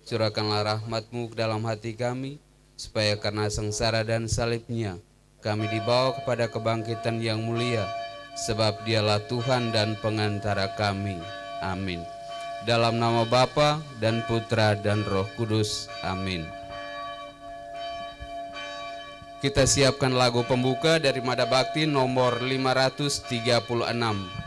Curahkanlah rahmat-Mu ke dalam hati kami, supaya karena sengsara dan salibnya, kami dibawa kepada kebangkitan yang mulia, sebab Dialah Tuhan dan pengantara kami. Amin. Dalam nama Bapa dan Putra dan Roh Kudus. Amin. Kita siapkan lagu pembuka dari Mada Bakti nomor 536.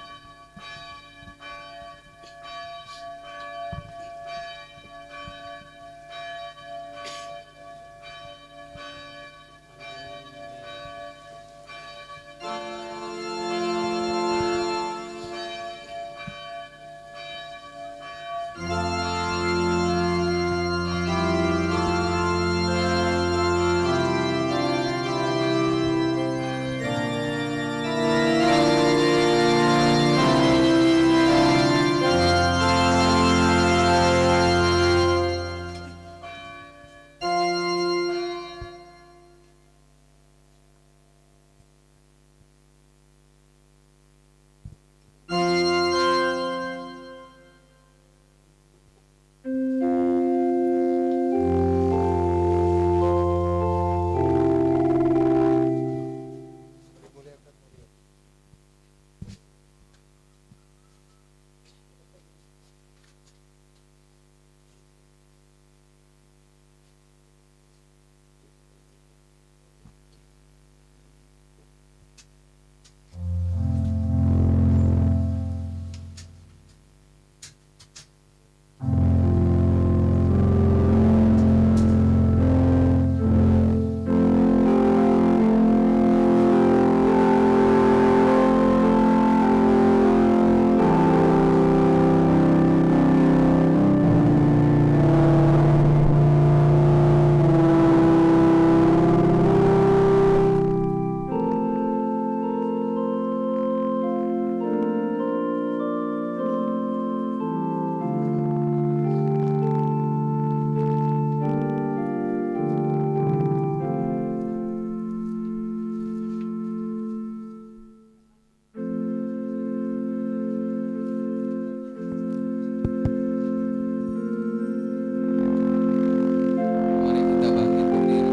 Mari kita bangkit berdiri. Mari muliakan Maria,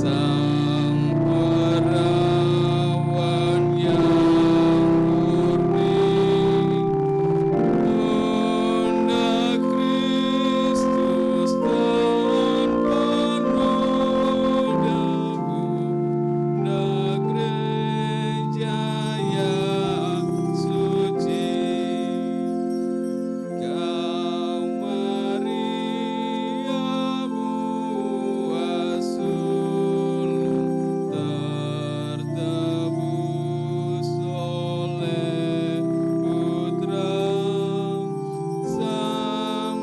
Sang Perawan yang murni, Bunda Kristus tanpa noda, Bunda Gereja yang suci. Kau Maria buah sulung, tertebus oleh Putra Sang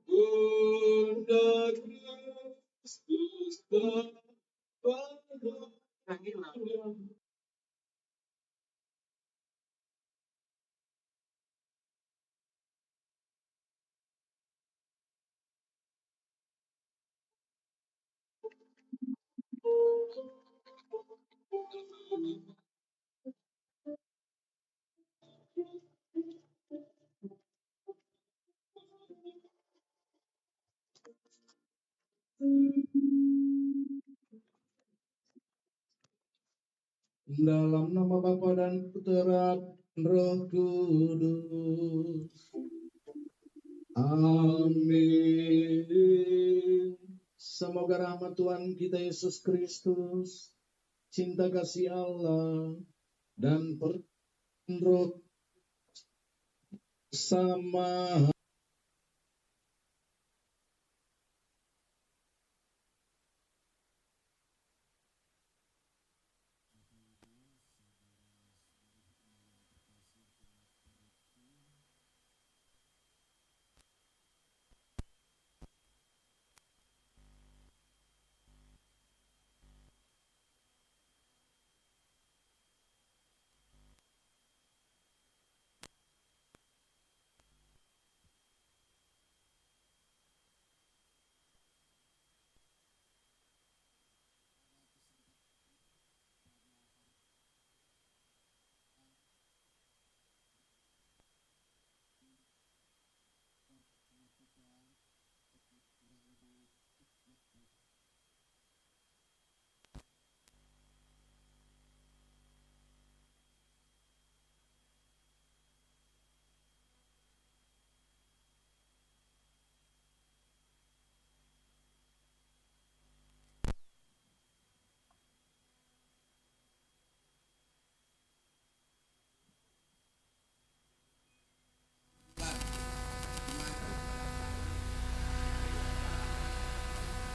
Bunda Dalam nama Bapa dan Putra dan Roh Kudus. Amin. Semoga rahmat Tuhan kita Yesus Kristus, cinta kasih Allah, dan Roh sama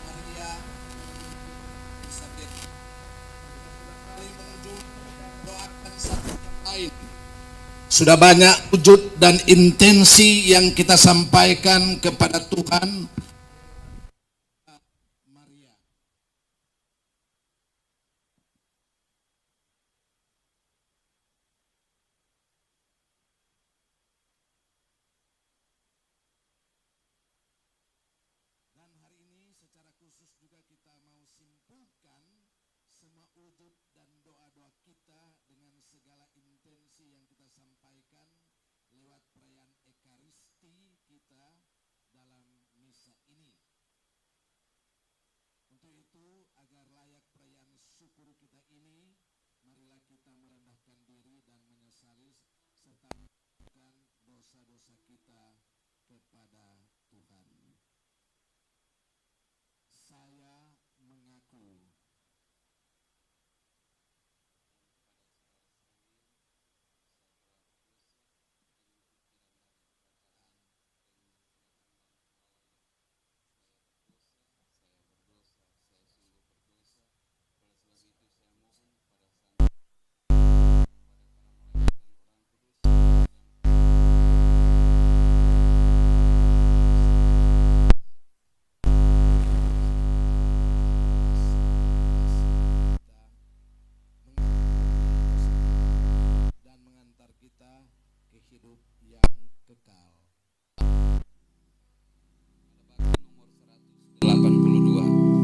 Maria Elizabeth. Mari menuju doakan satu yang lain. Sudah banyak wujud dan intensi yang kita sampaikan kepada Tuhan. Maria. Dan hari ini secara khusus juga kita mau simpulkan semua wujud dan doa-doa kita dengan segala intensi yang kita sampaikan lewat perayaan Ekaristi kita dalam misa ini. Untuk itu, agar layak perayaan syukur kita ini, marilah kita merendahkan diri dan menyesali serta mengadukan dosa-dosa kita kepada Tuhan. Saya mengaku dan mengantar kita ke hidup yang kekal. Nomor 182.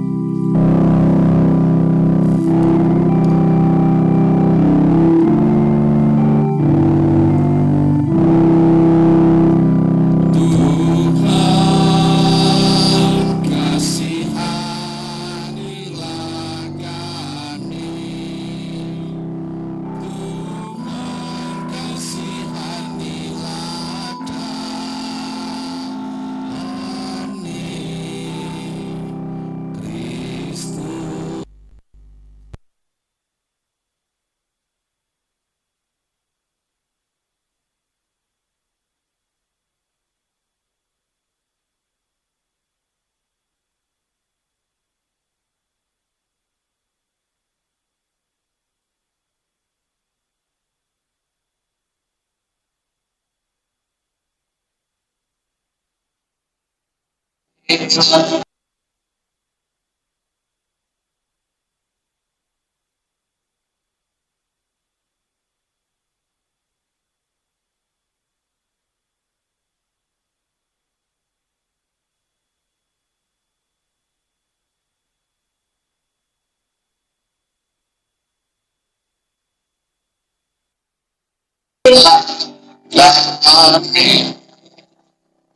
kami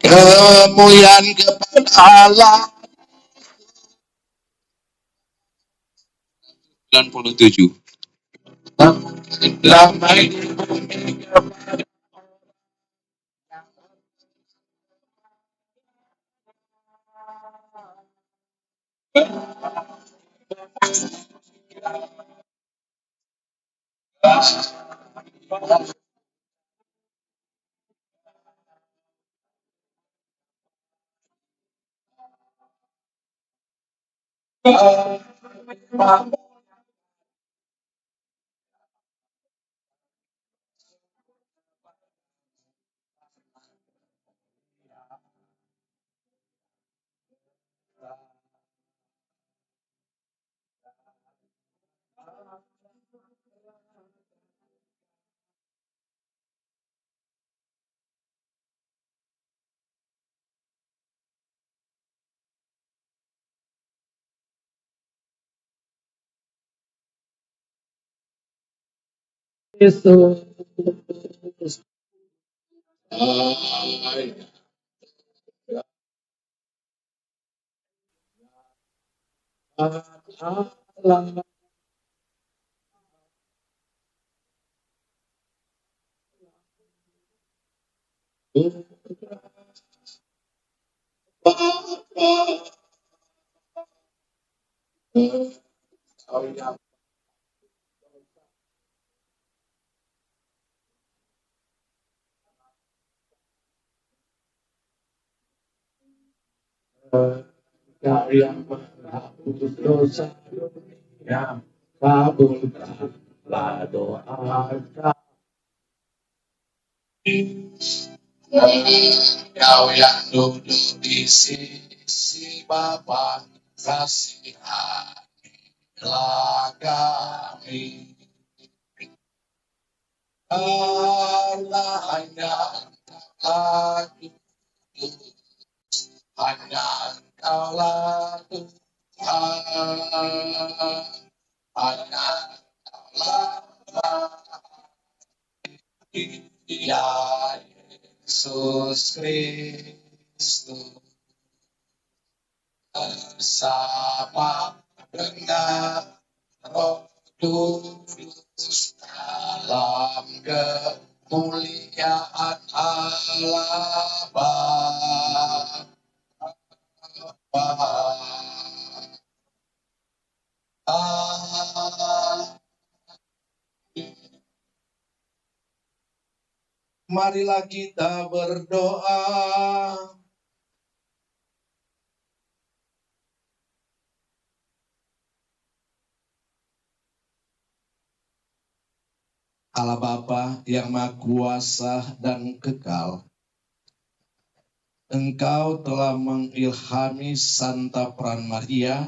kemuliaan kepada Allah. 97. Damai di bumi kepada Yesus. Kau yang menghapus dosa dunia, kabulkanlah doa kami. Kau yang duduk di sisi Bapa, kasihanilah kami. Allah hanya Engkau, hanya Engkaulah Tuhan, hanya Engkaulah ya Yesus Kristus, bersama dengan Roh Kudus dalam kemuliaan Allah Bapa. Marilah kita berdoa. Allah Bapa yang Maha Kuasa dan Kekal, Engkau telah mengilhami Santa Peran Maria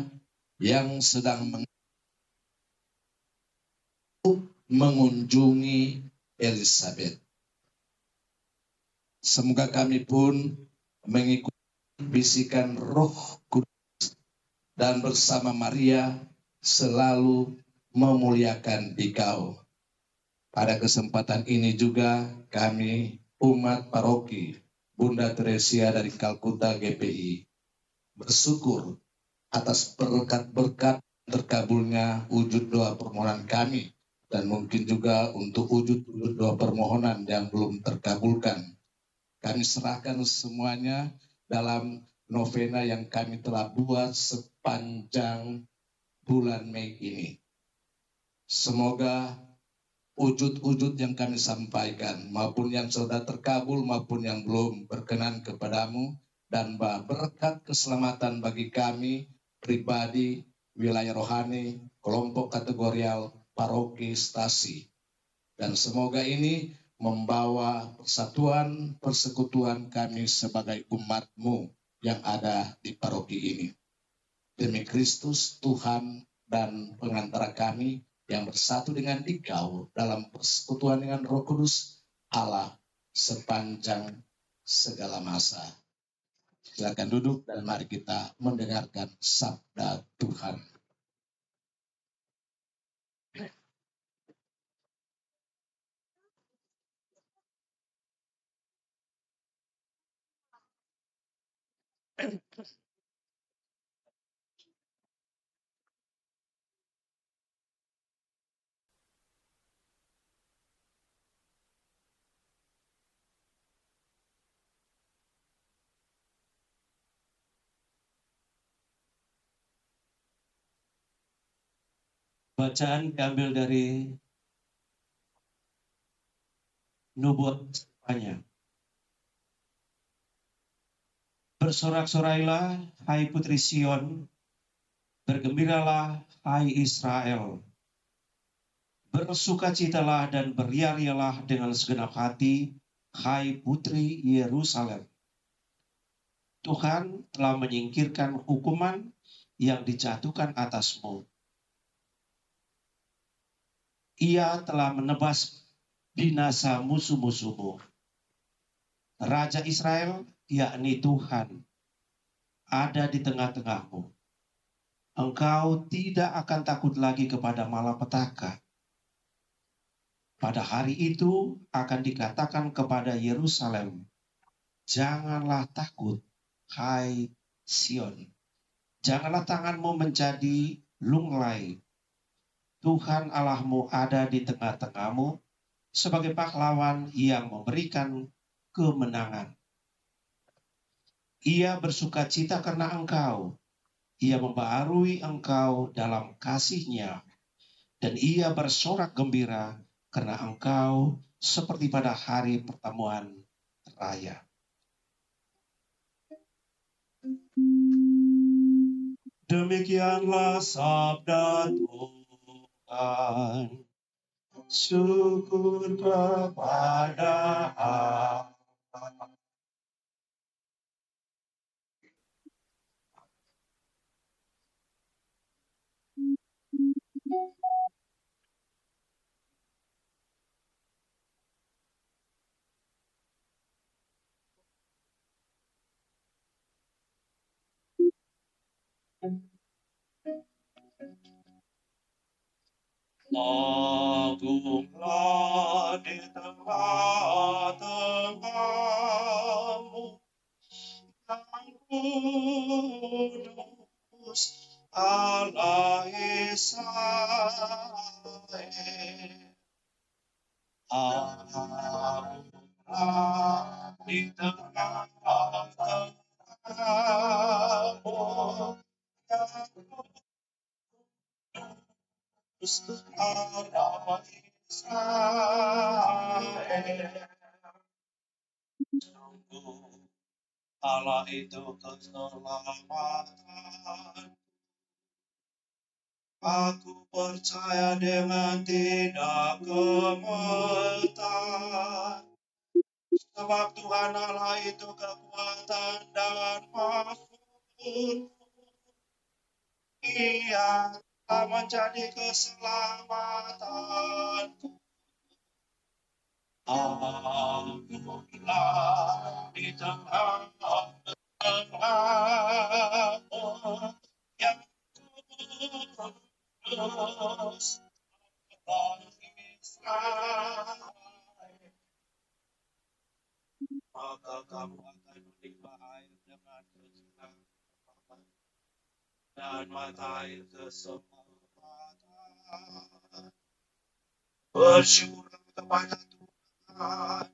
yang sedang mengunjungi Elizabeth. Semoga kami pun mengikuti bisikan Roh Kudus dan bersama Maria selalu memuliakan Dikau. Pada kesempatan ini juga kami umat paroki Bunda Teresia dari Kalkuta GPI bersyukur atas berkat-berkat terkabulnya wujud doa permohonan kami dan mungkin juga untuk wujud doa permohonan yang belum terkabulkan. Kami serahkan semuanya dalam novena yang kami telah buat sepanjang bulan Mei ini. Semoga wujud-wujud yang kami sampaikan maupun yang sudah terkabul maupun yang belum berkenan kepadamu dan berkat keselamatan bagi kami pribadi, wilayah rohani, kelompok kategorial, paroki, stasi. Dan semoga ini membawa persatuan, persekutuan kami sebagai umat-Mu yang ada di paroki ini. Demi Kristus, Tuhan dan pengantara kami yang bersatu dengan Dikau dalam persekutuan dengan Roh Kudus Allah sepanjang segala masa. Silakan duduk dan mari kita mendengarkan sabda Tuhan. Bacaan diambil dari Nubuat Spanya. Bersorak-sorailah, hai putri Sion, bergembiralah, hai Israel. Bersukacitalah dan beria-rialah dengan segenap hati, hai putri Yerusalem. Tuhan telah menyingkirkan hukuman yang dijatuhkan atasmu. Ia telah menebas binasa musuh-musuhmu. Raja Israel, yakni Tuhan, ada di tengah-tengahmu. Engkau tidak akan takut lagi kepada malapetaka. Pada hari itu akan dikatakan kepada Yerusalem, janganlah takut, hai Sion. Janganlah tanganmu menjadi lunglai. Tuhan Allahmu ada di tengah-tengahmu sebagai pahlawan yang memberikan kemenangan. Ia bersukacita karena engkau. Ia membaharui engkau dalam kasih-Nya. Dan ia bersorak gembira karena engkau seperti pada hari pertemuan raya. Demikianlah sabda Tuhan. Syukur kepada Allah. Agunglah di tengah-tengahmu yang kudus, Allah Israel. Agunglah di tengah-tengahmu yang Allah Israel. Sungguh Allah itu keselamatan. Aku percaya dengan tidak gemetar. Sebab Tuhan Allah itu kekuatan dan maksud. Ia telah menjadi keselamatanku. Agunglah di tengah-tengahmu yang kudus, Allah Israel. Maka kamu akan menimba air dengan kesenangan dan mata air keselamatan. Bersyukurlah kepada Tuhan,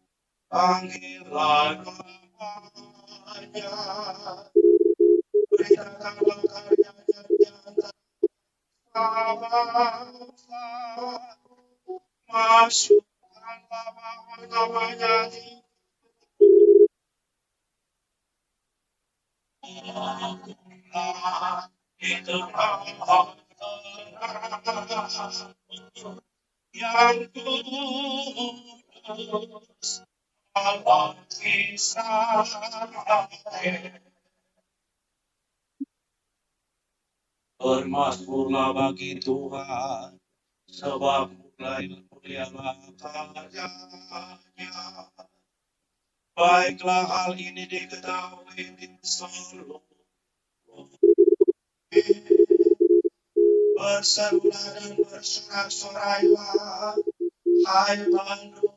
panggillah namanya, beritakanlah karyanya di antara bangsa, masukkanlah bahwa namanya Agunglah di tengah-tengahmu yang kudus, Allah Israel. Bermasmurlah bagi Tuhan, sebab mulialah karyanya. Baiklah hal ini diketahui di seluruh bumi. Berserulah dan bersorak-sorailah, hai penduduk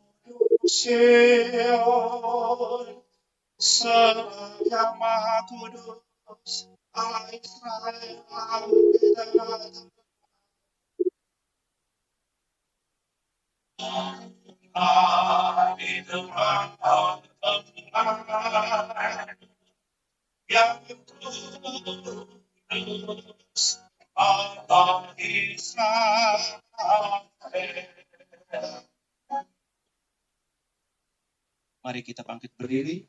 Sion. Sebab yang Maha Kudus, Allah Israel, di depan yang kudus, Allah Israel. Mari kita bangkit berdiri.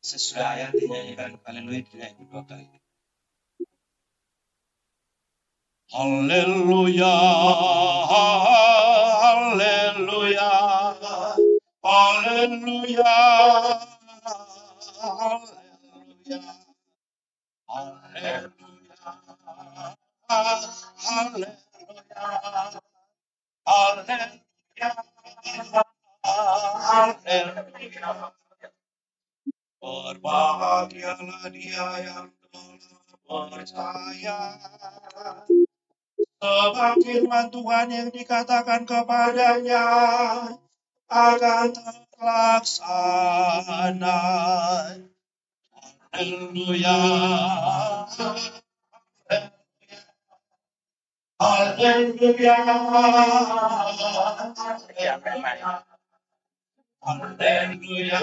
Sesudah ayat dinyanyikan haleluya dinyanyikan 2 kali. Haleluya, haleluya, haleluya, haleluya, haleluya, haleluya, haleluya. Berbahagialah dia yang telah percaya, sebab firman Tuhan yang dikatakan kepadanya akan terlaksana. Haleluya, haleluya, haleluya, haleluya, haleluya.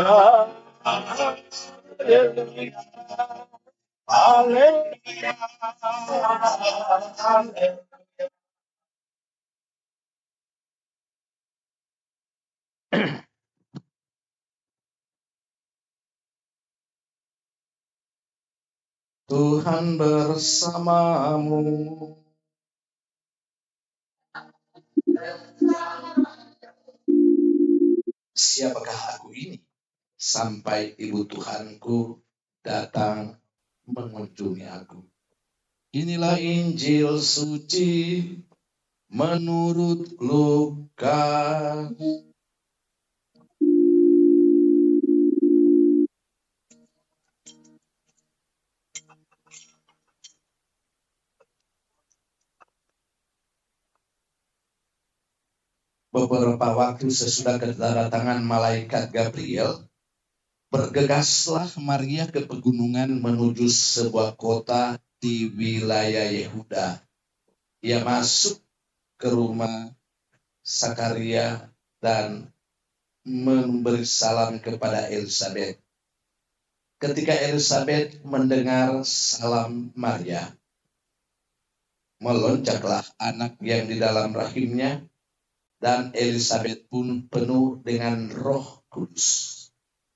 Tuhan bersamamu. Siapakah aku ini sampai Ibu Tuhanku datang mengunjungi aku? Inilah Injil suci menurut Lukas. Beberapa waktu sesudah kedatangan malaikat Gabriel, bergegaslah Maria ke pegunungan menuju sebuah kota di wilayah Yehuda. Ia masuk ke rumah Sakaria dan memberi salam kepada Elizabeth. Ketika Elizabeth mendengar salam Maria, meloncaklah anak yang di dalam rahimnya, dan Elizabeth pun penuh dengan Roh Kudus.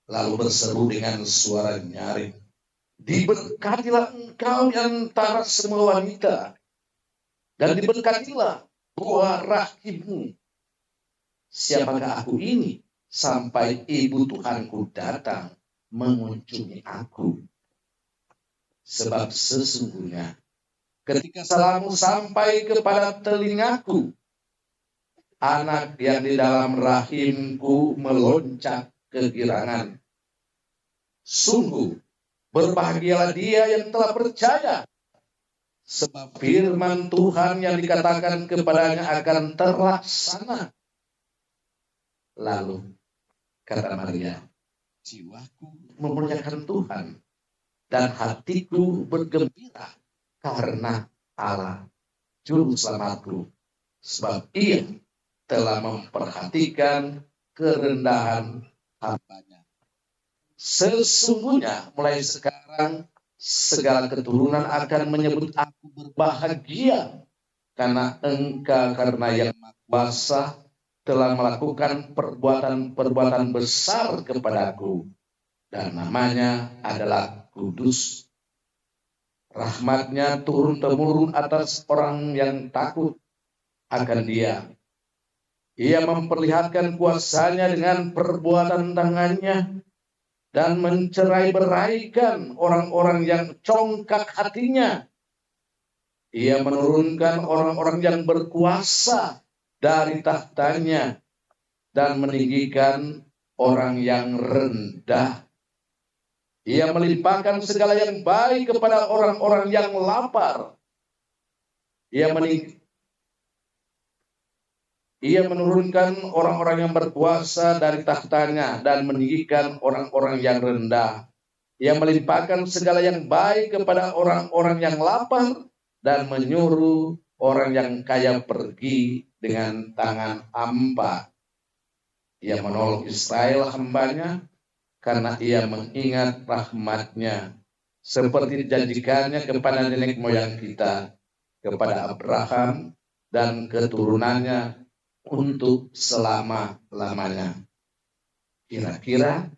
Lalu berseru dengan suara nyaring, "Diberkatilah engkau di antara semua wanita, dan diberkatilah buah rahimmu. Siapakah aku ini sampai Ibu Tuhanku datang mengunjungi aku? Sebab sesungguhnya ketika salammu sampai kepada telingaku, anak yang di dalam rahimku meloncat kegirangan. Sungguh berbahagialah dia yang telah percaya, sebab firman Tuhan yang dikatakan kepadanya akan terlaksana." Lalu kata Maria, "Jiwaku memuliakan Tuhan, dan hatiku bergembira karena Allah Juru Selamatku, sebab Ia telah memperhatikan kerendahan hamba-Nya. Sesungguhnya mulai sekarang segala keturunan akan menyebut aku berbahagia, karena Yang Maha Kuasa telah melakukan perbuatan-perbuatan besar kepadaku, dan namanya adalah kudus. Rahmat-Nya turun-temurun atas orang yang takut akan Dia. Ia memperlihatkan kuasa-Nya dengan perbuatan tangan-Nya, dan mencerai-beraikan orang-orang yang congkak hatinya. Ia menurunkan orang-orang yang berkuasa dari tahtanya, dan meninggikan orang yang rendah. Ia melimpahkan segala yang baik kepada orang-orang yang lapar, Ia menurunkan orang-orang yang berkuasa dari tahtanya dan meninggikan orang-orang yang rendah. Ia melimpahkan segala yang baik kepada orang-orang yang lapar dan menyuruh orang yang kaya pergi dengan tangan hampa. Ia menolong Israel hambanya karena ia mengingat rahmatnya seperti dijanjikannya kepada nenek moyang kita, kepada Abraham dan keturunannya untuk selama-lamanya. Kira-kira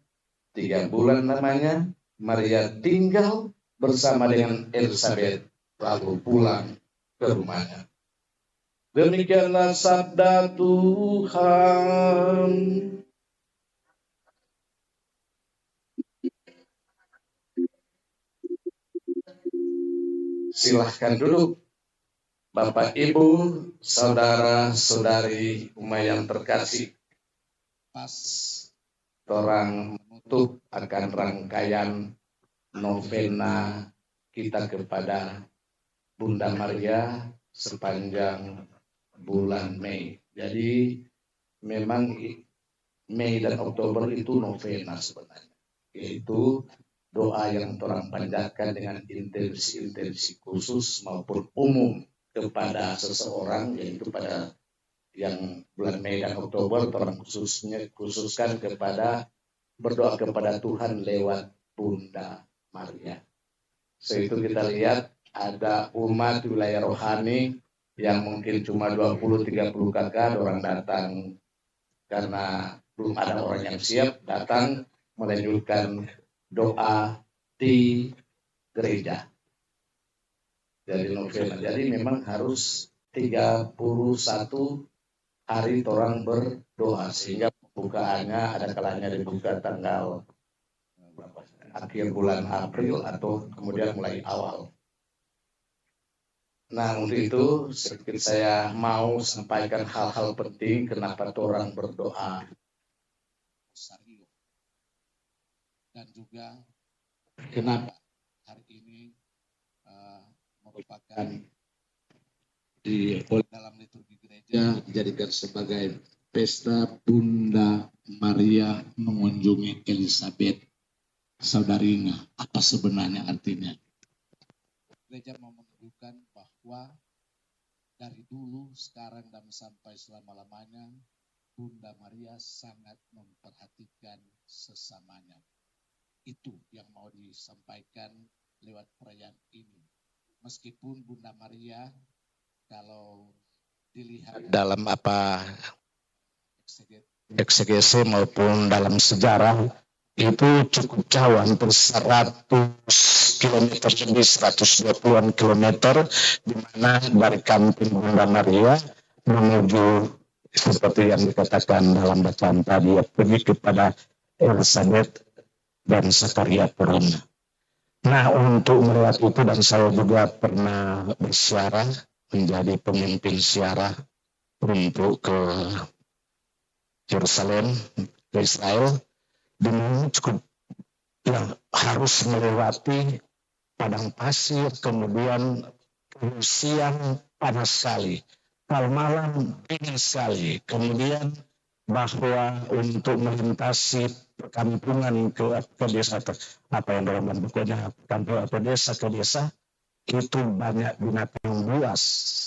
3 bulan lamanya Maria tinggal bersama dengan Elizabeth lalu pulang ke rumahnya. Demikianlah sabda Tuhan. Silahkan duduk, Bapak, Ibu, saudara-saudari umat yang terkasih. Pas orang menutup akan rangkaian novena kita kepada Bunda Maria sepanjang bulan Mei. Jadi memang Mei dan Oktober itu novena sebenarnya, yaitu doa yang orang panjatkan dengan intensi khusus maupun umum kepada seseorang, yaitu pada yang bulan Mei dan Oktober orang khususkan kepada berdoa kepada Tuhan lewat Bunda Maria. Itu kita lihat ada umat wilayah rohani yang mungkin cuma 20-30 kakak orang datang karena belum ada orang yang siap datang melanjutkan doa di gereja. Jadi novena. Jadi memang harus 31 hari orang berdoa sehingga pembukaannya ada kalanya dibuka tanggal akhir bulan April atau kemudian mulai awal. Nah, untuk itu sedikit saya mau sampaikan hal-hal penting kenapa orang berdoa. Dan juga kenapa hari ini merupakan dalam liturgi gereja dijadikan sebagai pesta Bunda Maria mengunjungi Elizabeth saudarinya. Apa sebenarnya artinya? Gereja mau menunjukkan bahwa dari dulu, sekarang, dan sampai selama-lamanya Bunda Maria sangat memperhatikan sesamanya. Itu yang mau disampaikan lewat perayaan ini. Meskipun Bunda Maria kalau dilihat dalam eksegese maupun dalam sejarah itu cukup jauh, hampir 100 km lebih, 120-an kilometer, di mana dari kampung Bunda Maria menuju seperti yang dikatakan dalam bacaan tadi, pergi kepada Elizabeth dan Zakaria Purana. Nah, untuk melihat itu, dan saya juga pernah bersiarah menjadi pemimpin siarah untuk ke Yerusalem, ke Israel, dengan cukup yang harus melewati padang pasir, kemudian siang panas sekali, kalau malam dingin sekali, kemudian bahwa untuk melintasi perkampungan ke desa, apa yang dalam bentuknya kampung atau desa ke desa, itu banyak binatang buas,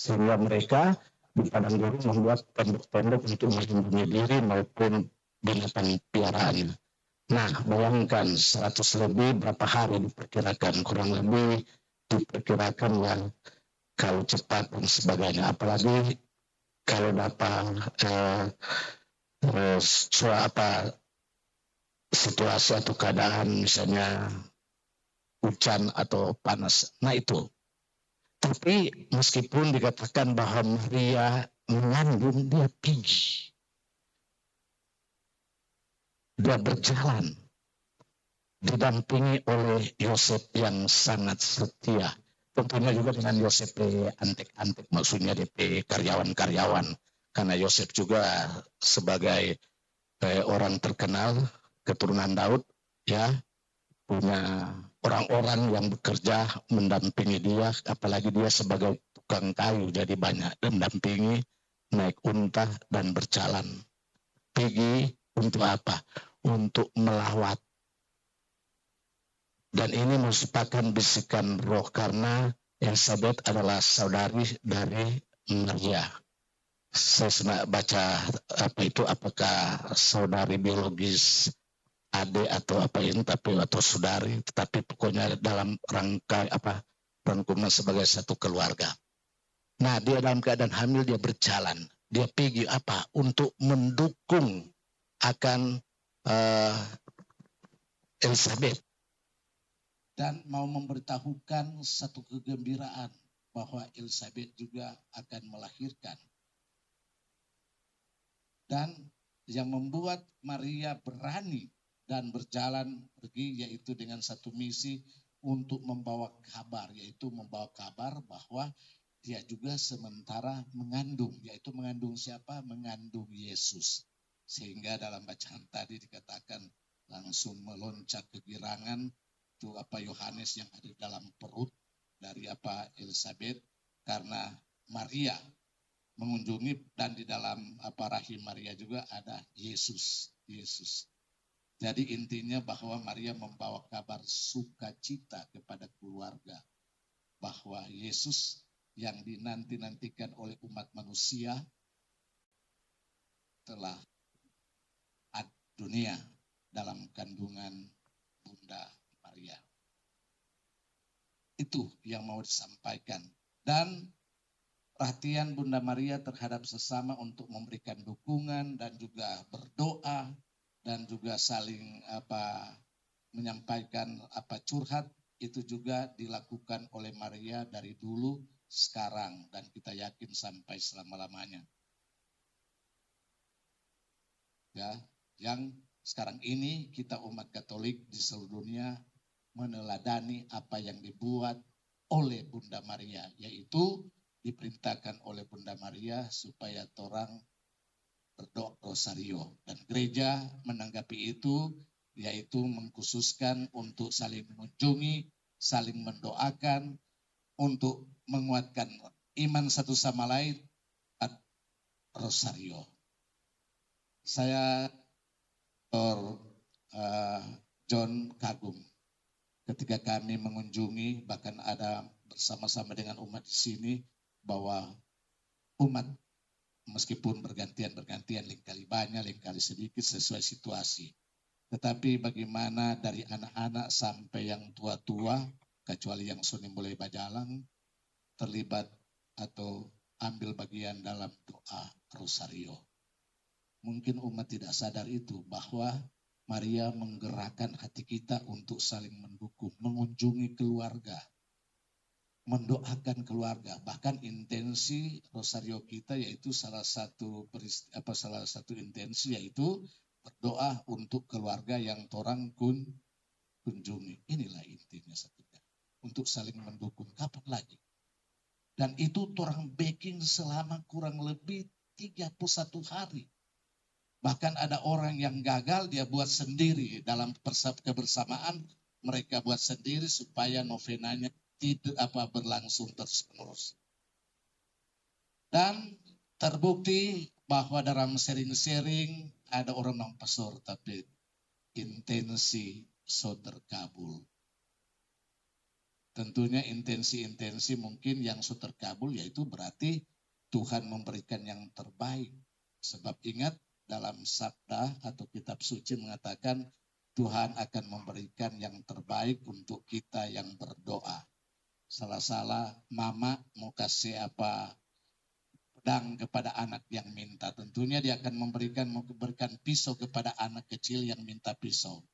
sehingga mereka di padang gurun membuat tembok-tembok untuk melindungi diri maupun binatang piaraan. Nah, bayangkan 100 lebih berapa hari diperkirakan, kurang lebih diperkirakan yang kalau cepat dan sebagainya, apalagi kalau dapat situasi atau keadaan misalnya hujan atau panas. Nah itu. Tapi meskipun dikatakan bahwa Maria mengandung, dia pergi. Dia berjalan didampingi oleh Yosef yang sangat setia. Tentunya juga dengan Yosef antek-antek, maksudnya DP karyawan-karyawan. Karena Yosef juga sebagai orang terkenal, keturunan Daud, ya, punya orang-orang yang bekerja mendampingi dia, apalagi dia sebagai tukang kayu jadi banyak, dan mendampingi naik unta dan berjalan. Pergi untuk apa? Untuk melawat. Dan ini merupakan bisikan roh karena Elizabeth adalah saudari dari Maria. Saya senang baca apakah saudari biologis adik atau apa ini, tapi atau saudari, tetapi pokoknya dalam rangka rangkuman sebagai satu keluarga. Nah, dia dalam keadaan hamil, dia berjalan, dia pergi untuk mendukung akan Elizabeth, dan mau memberitahukan satu kegembiraan bahwa Elizabeth juga akan melahirkan. Dan yang membuat Maria berani dan berjalan pergi yaitu dengan satu misi untuk membawa kabar, yaitu membawa kabar bahwa dia juga sementara mengandung, yaitu mengandung siapa? Mengandung Yesus. Sehingga dalam bacaan tadi dikatakan langsung meloncat kegirangan itu Yohanes yang ada di dalam perut dari Elizabeth, karena Maria mengunjungi, dan di dalam rahim Maria juga ada Yesus. Jadi intinya bahwa Maria membawa kabar sukacita kepada keluarga bahwa Yesus yang dinanti-nantikan oleh umat manusia telah ada dunia dalam kandungan Bunda Maria. Itu yang mau disampaikan. Dan perhatian Bunda Maria terhadap sesama untuk memberikan dukungan dan juga berdoa dan juga saling menyampaikan curhat, itu juga dilakukan oleh Maria dari dulu, sekarang, dan kita yakin sampai selama-lamanya. Ya, yang sekarang ini kita umat Katolik di seluruh dunia meneladani apa yang dibuat oleh Bunda Maria, yaitu diperintahkan oleh Bunda Maria supaya orang berdoa rosario, dan gereja menanggapi itu yaitu mengkhususkan untuk saling mengunjungi, saling mendoakan, untuk menguatkan iman satu sama lain, rosario. Saya Dr. John kagum ketika kami mengunjungi, bahkan ada bersama-sama dengan umat di sini, bahwa umat meskipun bergantian, lingkali banyak, lingkali sedikit sesuai situasi. Tetapi bagaimana dari anak-anak sampai yang tua-tua, kecuali yang sudah mulai bajalang, terlibat atau ambil bagian dalam doa rosario. Mungkin umat tidak sadar itu, bahwa Maria menggerakkan hati kita untuk saling mendukung, mengunjungi keluarga, mendoakan keluarga. Bahkan intensi rosario kita yaitu salah satu intensi yaitu berdoa untuk keluarga yang orang kunjungi. Inilah intinya sebenarnya, untuk saling mendukung. Kapan lagi? Dan itu orang baking selama kurang lebih 31 hari. Bahkan ada orang yang gagal, dia buat sendiri dalam kebersamaan, mereka buat sendiri supaya novenanya tidak berlangsung terus-menerus. Dan terbukti bahwa dalam sharing-sharing ada orang yang pasor, tapi intensi so terkabul. Tentunya intensi-intensi mungkin yang so terkabul, yaitu berarti Tuhan memberikan yang terbaik. Sebab ingat, dalam sabda atau kitab suci mengatakan Tuhan akan memberikan yang terbaik untuk kita yang berdoa. Salah-salah mama mau kasih pedang kepada anak yang minta, tentunya dia akan mau memberikan pisau kepada anak kecil yang minta pisau.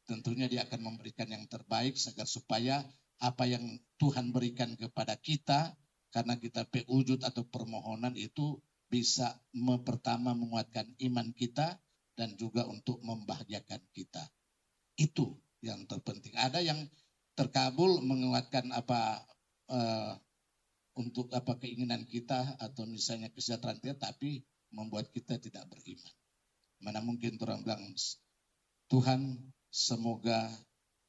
Tentunya dia akan memberikan yang terbaik agar supaya apa yang Tuhan berikan kepada kita, karena kita pewujud atau permohonan itu bisa pertama menguatkan iman kita dan juga untuk membahagiakan kita. Itu yang terpenting. Ada yang terkabul menguatkan untuk keinginan kita atau misalnya kesejahteraan kita, tapi membuat kita tidak beriman. Mana mungkin orang bilang, Tuhan semoga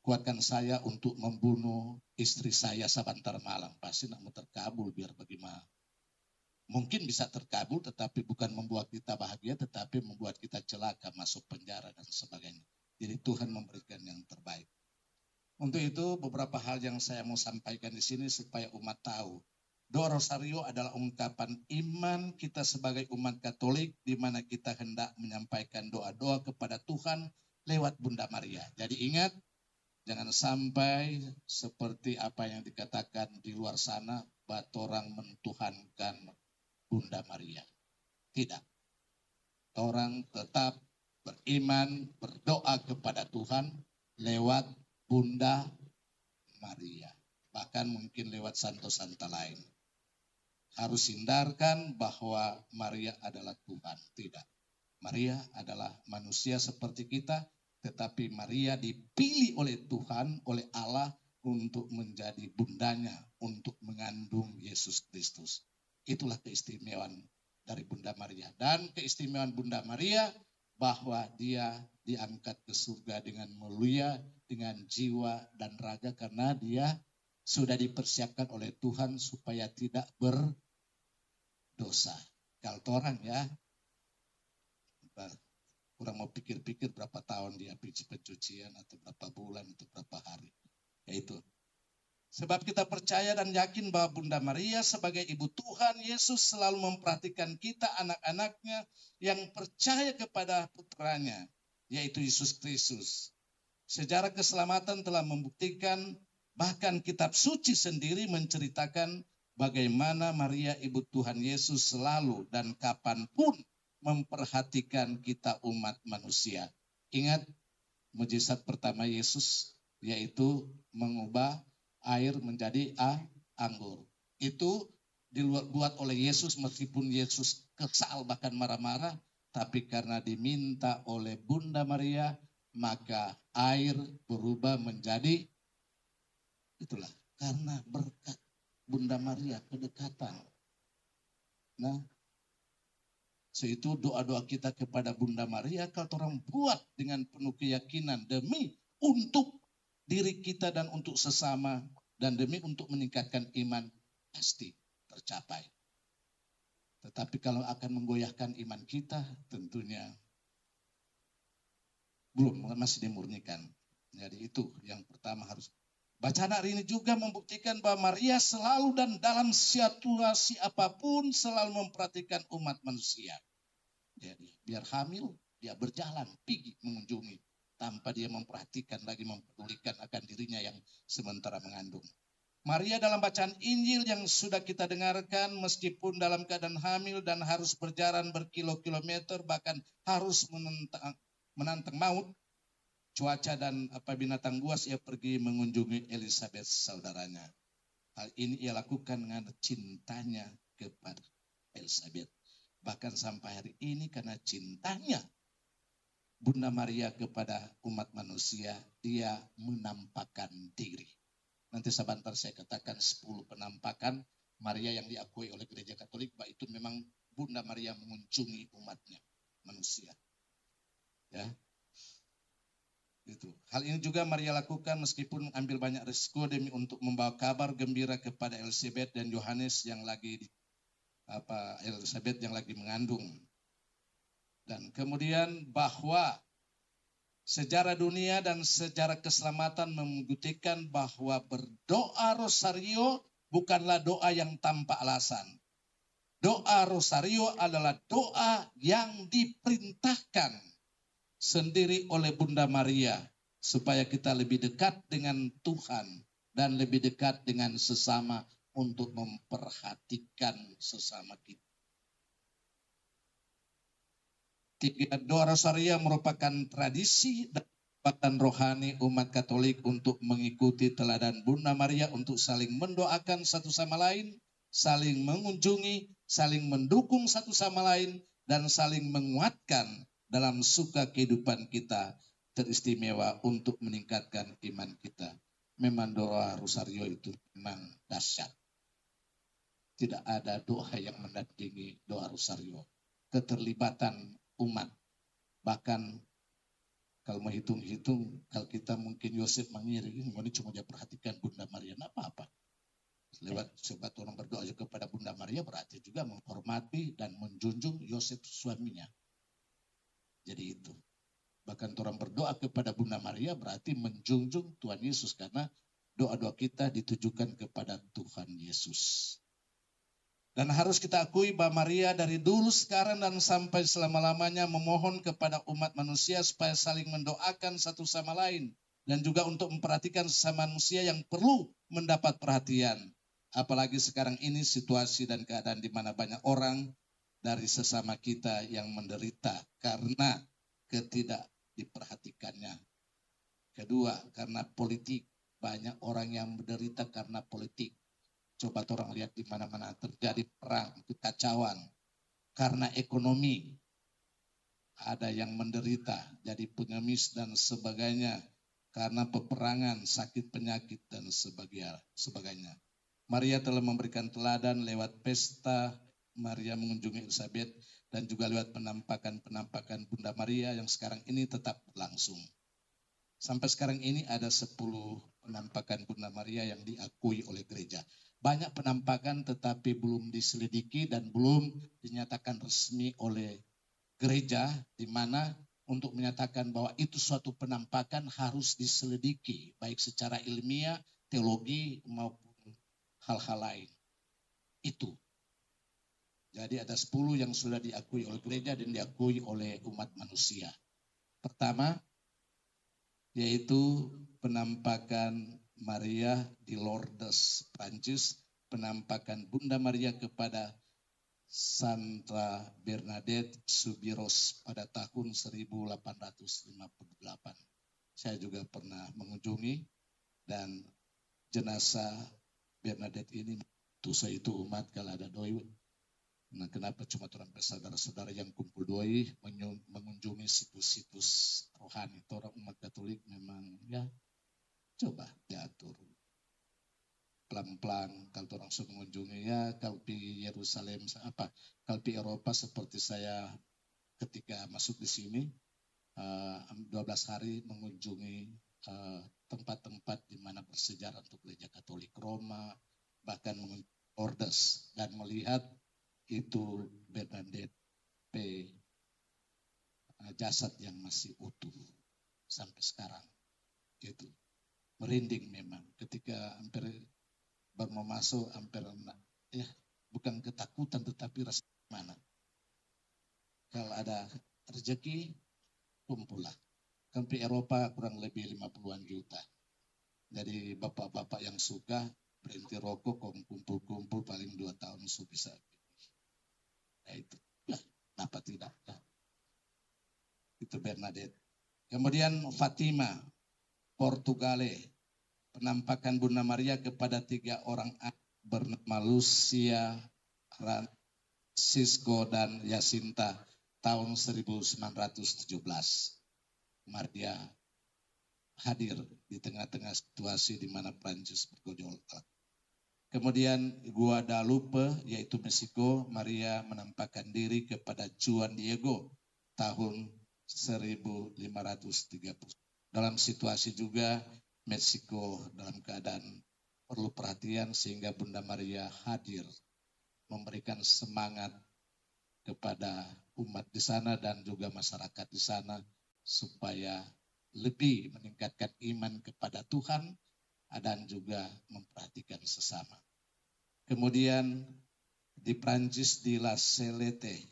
kuatkan saya untuk membunuh istri saya sebentar malam. Pasti nak mau terkabul biar bagaimana. Mungkin bisa terkabul tetapi bukan membuat kita bahagia, tetapi membuat kita celaka, masuk penjara dan sebagainya. Jadi Tuhan memberikan yang terbaik. Untuk itu beberapa hal yang saya mau sampaikan di sini supaya umat tahu. Doa Rosario adalah ungkapan iman kita sebagai umat Katolik di mana kita hendak menyampaikan doa-doa kepada Tuhan lewat Bunda Maria. Jadi ingat, jangan sampai seperti apa yang dikatakan di luar sana, batorang mentuhankan Bunda Maria. Tidak. Orang tetap beriman, berdoa kepada Tuhan lewat Bunda Maria. Bahkan mungkin lewat santo-santa lain. Harus hindarkan bahwa Maria adalah Tuhan. Tidak. Maria adalah manusia seperti kita, tetapi Maria dipilih oleh Tuhan, oleh Allah untuk menjadi bundanya, untuk mengandung Yesus Kristus. Itulah keistimewaan dari Bunda Maria. Dan keistimewaan Bunda Maria bahwa dia diangkat ke surga dengan mulia, dengan jiwa dan raga karena dia sudah dipersiapkan oleh Tuhan supaya tidak berdosa. Kalau orang ya, kurang mau pikir-pikir berapa tahun dia pencucian atau berapa bulan atau berapa hari. Yaitu. Sebab kita percaya dan yakin bahwa Bunda Maria sebagai Ibu Tuhan Yesus selalu memperhatikan kita anak-anaknya yang percaya kepada putranya, yaitu Yesus Kristus. Sejarah keselamatan telah membuktikan, bahkan kitab suci sendiri menceritakan bagaimana Maria Ibu Tuhan Yesus selalu dan kapanpun memperhatikan kita umat manusia. Ingat mujizat pertama Yesus yaitu mengubah air menjadi anggur. Itu dibuat oleh Yesus meskipun Yesus kesal bahkan marah-marah. Tapi karena diminta oleh Bunda Maria maka air berubah menjadi itulah. Karena berkat Bunda Maria kedekatan. Nah, itu doa-doa kita kepada Bunda Maria kalau orang buat dengan penuh keyakinan demi untuk diri kita dan untuk sesama dan demi untuk meningkatkan iman pasti tercapai. Tetapi kalau akan menggoyahkan iman kita tentunya belum, masih dimurnikan. Jadi itu yang pertama harus. Bacaan hari ini juga membuktikan bahwa Maria selalu dan dalam situasi apapun selalu memperhatikan umat manusia. Jadi biar hamil, dia berjalan, pergi mengunjungi. Tanpa dia memperhatikan lagi, mempedulikan akan dirinya yang sementara mengandung. Maria dalam bacaan Injil yang sudah kita dengarkan, meskipun dalam keadaan hamil dan harus berjalan berkilo-kilometer, bahkan harus menantang maut, cuaca dan binatang buas, ia pergi mengunjungi Elizabeth saudaranya. Hal ini ia lakukan dengan cintanya kepada Elizabeth. Bahkan sampai hari ini karena cintanya Bunda Maria kepada umat manusia, dia menampakkan diri. Nanti sebentar saya katakan 10 penampakan Maria yang diakui oleh Gereja Katolik, bahwa itu memang Bunda Maria mengunjungi umatnya, manusia. Ya, itu. Hal ini juga Maria lakukan meskipun ambil banyak risiko demi untuk membawa kabar gembira kepada Elizabeth dan Yohanes yang lagi Elizabeth yang lagi mengandung. Dan kemudian bahwa sejarah dunia dan sejarah keselamatan membuktikan bahwa berdoa Rosario bukanlah doa yang tanpa alasan. Doa Rosario adalah doa yang diperintahkan sendiri oleh Bunda Maria supaya kita lebih dekat dengan Tuhan dan lebih dekat dengan sesama untuk memperhatikan sesama kita. Doa Rosario merupakan tradisi dan rohani umat Katolik untuk mengikuti teladan Bunda Maria untuk saling mendoakan satu sama lain, saling mengunjungi, saling mendukung satu sama lain, dan saling menguatkan dalam suka kehidupan kita teristimewa untuk meningkatkan iman kita. Memang doa Rosario itu memang dahsyat. Tidak ada doa yang menandingi doa Rosario. Keterlibatan umat, bahkan Kalau mau hitung-hitung, kalau kita mungkin Yosef mengiring, ini cuma dia perhatikan Bunda Maria, nah apa-apa. Lewat sebab orang berdoa juga kepada Bunda Maria berarti juga menghormati dan menjunjung Yosef suaminya. Jadi itu. Bahkan orang berdoa kepada Bunda Maria berarti menjunjung Tuhan Yesus karena doa-doa kita ditujukan kepada Tuhan Yesus. Dan harus kita akui bahwa Maria dari dulu sekarang dan sampai selama-lamanya memohon kepada umat manusia supaya saling mendoakan satu sama lain. Dan juga untuk memperhatikan sesama manusia yang perlu mendapat perhatian. Apalagi sekarang ini situasi dan keadaan di mana banyak orang dari sesama kita yang menderita karena ketidak diperhatikannya. Kedua, karena politik. Banyak orang yang menderita karena politik. Coba orang lihat di mana-mana terjadi perang, kekacauan. Karena ekonomi. Ada yang menderita, jadi pengemis dan sebagainya. Karena peperangan, sakit penyakit dan sebagainya. Maria telah memberikan teladan lewat pesta Maria mengunjungi Elizabeth dan juga lewat penampakan Bunda Maria yang sekarang ini tetap berlangsung. Sampai sekarang ini ada 10 penampakan Bunda Maria yang diakui oleh gereja. Banyak penampakan tetapi belum diselidiki dan belum dinyatakan resmi oleh gereja, di mana untuk menyatakan bahwa itu suatu penampakan harus diselidiki baik secara ilmiah, teologi maupun hal-hal lain. Itu. Jadi ada 10 yang sudah diakui oleh gereja dan diakui oleh umat manusia. Pertama, yaitu penampakan Maria di Lourdes, Prancis, penampakan Bunda Maria kepada Santa Bernadette Soubirous pada tahun 1858. Saya juga pernah mengunjungi dan jenazah Bernadette ini saya itu umat kalau ada doi. Nah, kenapa cuma orang saudara-saudara yang kumpul doi mengunjungi situs-situs rohani. Orang umat Katolik memang ya coba diatur pelan-pelan kalau orang sudah mengunjungi ya kalau di Yerusalem kalau di Eropa seperti saya ketika masuk di sini 12 hari mengunjungi tempat-tempat di mana bersejarah untuk gereja Katolik Roma, bahkan mengunjungi Lourdes dan melihat itu Bernadette jasad yang masih utuh sampai sekarang. Itu merinding memang ketika hampir baru mau masuk hampir ya bukan ketakutan tetapi rasa mana. Kalau ada rezeki kumpullah. Kan di Eropa kurang lebih 50-an juta. Jadi bapak-bapak yang suka berhenti rokok, kumpul-kumpul paling 2 tahun bisa. Nah itu, lah, kenapa tidak? Nah, itu Bernadette. Kemudian Fatima, Portugale, penampakan Bunda Maria kepada 3 orang anak bernama Lucia, Francisco dan Jacinta tahun 1917. Maria hadir di tengah-tengah situasi di mana Prancis bergejolak. Kemudian Guadalupe yaitu Meksiko, Maria menampakkan diri kepada Juan Diego tahun 1530. Dalam situasi juga Meksiko dalam keadaan perlu perhatian sehingga Bunda Maria hadir memberikan semangat kepada umat di sana dan juga masyarakat di sana supaya lebih meningkatkan iman kepada Tuhan dan juga memperhatikan sesama. Kemudian di Prancis di La Salette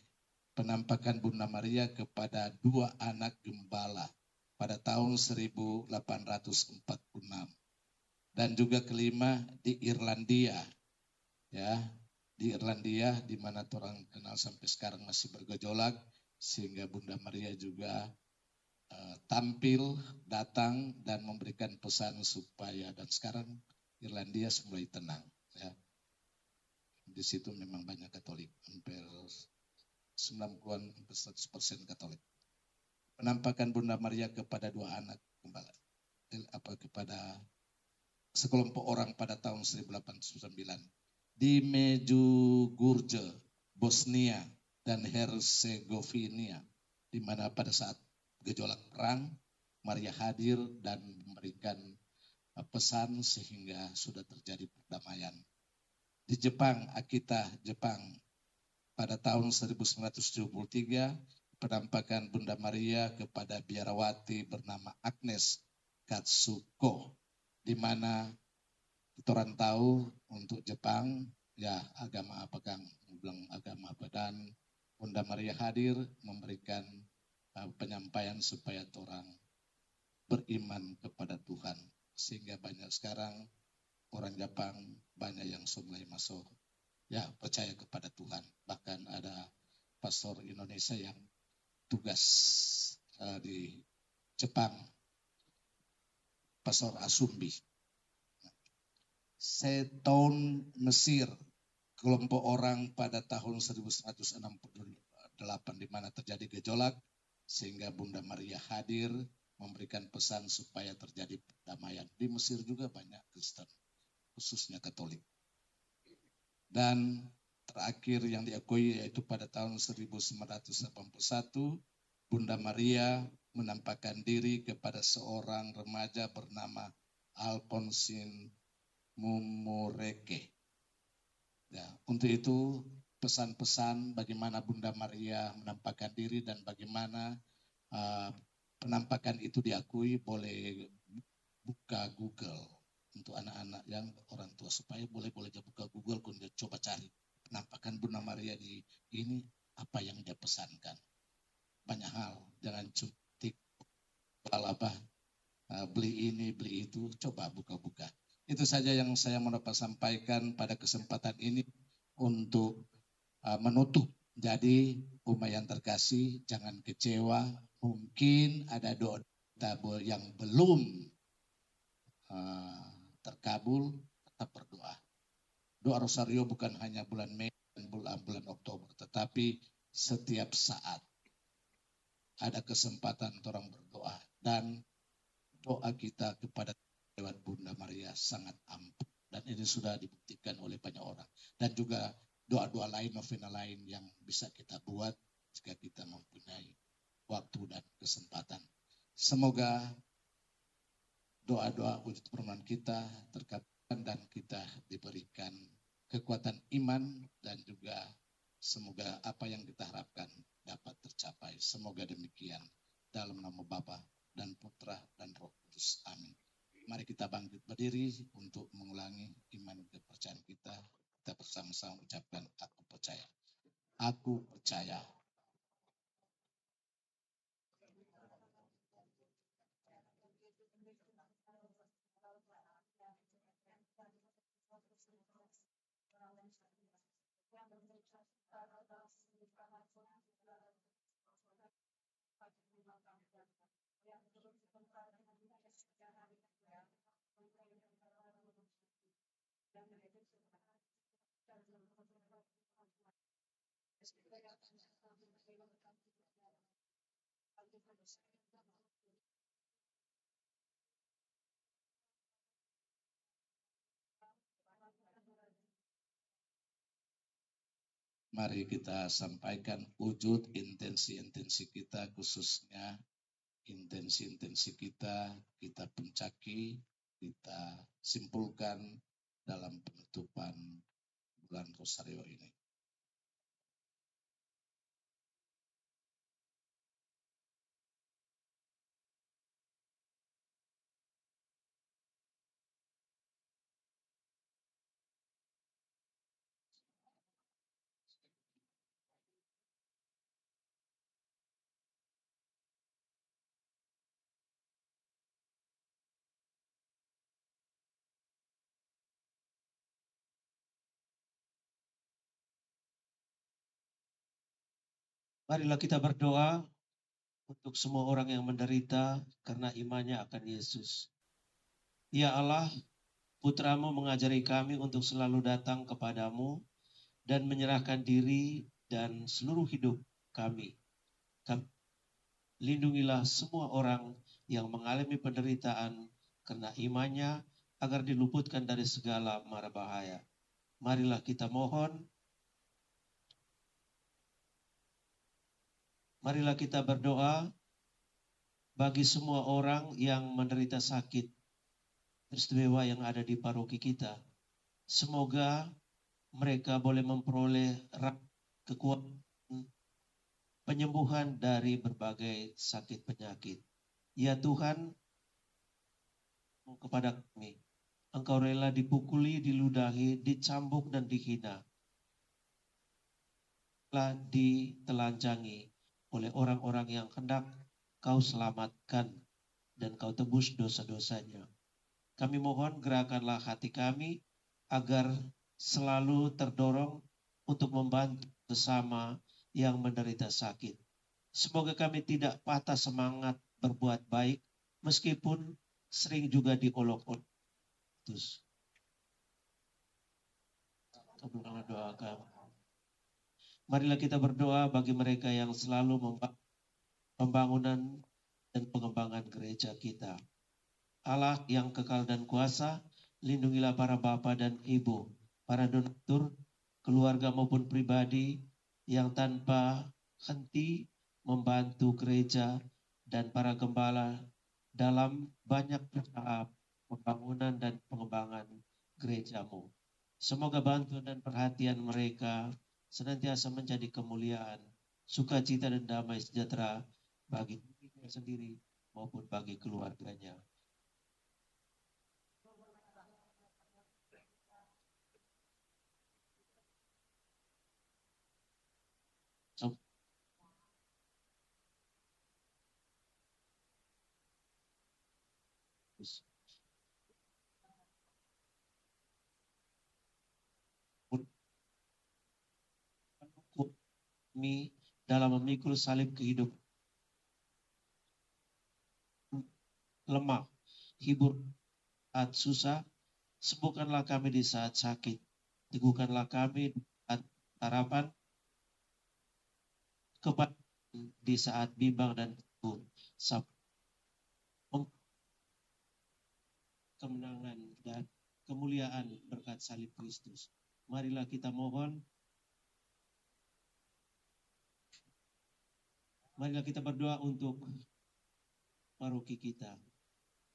penampakan Bunda Maria kepada 2 anak gembala pada tahun 1846. Dan juga kelima di Irlandia. Ya, di Irlandia di mana orang kenal sampai sekarang masih bergejolak sehingga Bunda Maria juga tampil, datang dan memberikan pesan supaya dan sekarang Irlandia mulai tenang. Ya. Di situ memang banyak Katolik, hampir 90% Katolik. Penampakan Bunda Maria kepada 2 anak gembala, kepada sekelompok orang pada tahun 1809 di Medjugorje, Bosnia dan Herzegovina, di mana pada saat gejolak perang Maria hadir dan memberikan pesan sehingga sudah terjadi perdamaian. Di Jepang, Akita, Jepang, pada tahun 1973, penampakan Bunda Maria kepada biarawati bernama Agnes Katsuko, di mana kita orang tahu untuk Jepang, ya agama apa Kang? Bilang agama apa, dan Bunda Maria hadir memberikan penyampaian supaya orang beriman kepada Tuhan, sehingga banyak sekarang orang Jepang banyak yang mulai masuk ya percaya kepada Tuhan. Bahkan ada pastor Indonesia yang tugas di Jepang, Pastor Asumbi. Seton Mesir, kelompok orang pada tahun 1168 di mana terjadi gejolak sehingga Bunda Maria hadir memberikan pesan supaya terjadi perdamaian. Di Mesir juga banyak Kristen, khususnya Katolik. Dan terakhir yang diakui yaitu pada tahun 1981, Bunda Maria menampakkan diri kepada seorang remaja bernama Alphonsine Mumureke. Ya, untuk itu pesan-pesan bagaimana Bunda Maria menampakkan diri dan bagaimana penampakan itu diakui, boleh buka Google untuk anak-anak yang orang tua supaya boleh buka Google, kemudian coba cari penampakan Bunda Maria di ini apa yang dia pesankan. Banyak hal, jangan cutik apa beli ini beli itu, coba buka-buka. Itu saja yang saya mau dapat sampaikan pada kesempatan ini untuk menutup. Jadi umat yang terkasih, jangan kecewa. Mungkin ada doa yang belum terkabul, tetap berdoa. Doa Rosario bukan hanya bulan Mei dan bulan Oktober, tetapi setiap saat ada kesempatan orang berdoa, dan doa kita kepada lewat Bunda Maria sangat ampuh, dan ini sudah dibuktikan oleh banyak orang. Dan juga doa-doa lain, novena lain yang bisa kita buat jika kita mempunyai waktu dan kesempatan. Semoga doa-doa wujud permohonan kita terkabulkan dan kita diberikan kekuatan iman, dan juga semoga apa yang kita harapkan dapat tercapai. Semoga demikian dalam nama Bapa dan Putra dan Roh Kudus. Amin. Mari kita bangkit berdiri untuk mengulangi iman kepercayaan kita. Kita bersama-sama ucapkan aku percaya. Aku percaya. Mari kita sampaikan wujud intensi-intensi kita, khususnya intensi-intensi kita puncaki, kita simpulkan dalam penutupan bulan Rosario ini. Marilah kita berdoa untuk semua orang yang menderita karena imannya akan Yesus. Ya Allah, Putramu mengajari kami untuk selalu datang kepadamu dan menyerahkan diri dan seluruh hidup kami. Lindungilah semua orang yang mengalami penderitaan karena imannya agar diluputkan dari segala mara bahaya. Marilah kita mohon. Marilah kita berdoa bagi semua orang yang menderita sakit istimewa yang ada di paroki kita. Semoga mereka boleh memperoleh kekuatan penyembuhan dari berbagai sakit penyakit. Ya Tuhan, kepada kami, Engkau rela dipukuli, diludahi, dicambuk dan dihina. Telah ditelanjangi oleh orang-orang yang hendak Kau selamatkan dan Kau tebus dosa-dosanya. Kami mohon gerakanlah hati kami agar selalu terdorong untuk membantu sesama yang menderita sakit. Semoga kami tidak patah semangat berbuat baik meskipun sering juga diolok-olok. Kabulkanlah doa kami. Marilah kita berdoa bagi mereka yang selalu membangun pembangunan dan pengembangan gereja kita. Allah yang kekal dan kuasa, lindungilah para bapak dan ibu, para donatur, keluarga maupun pribadi yang tanpa henti membantu gereja dan para gembala dalam banyak usaha pembangunan dan pengembangan gerejamu. Semoga bantuan dan perhatian mereka senantiasa menjadi kemuliaan, sukacita dan damai sejahtera bagi dirinya sendiri maupun bagi keluarganya. Kami dalam memikul salib kehidupan lemah, hibur saat susah, sembuhkanlah kami di saat sakit, teguhkanlah kami di saat harapan, kepada di saat bimbang dan teguh, kemenangan dan kemuliaan berkat salib Kristus. Marilah kita mohon, marilah kita berdoa untuk paroki kita.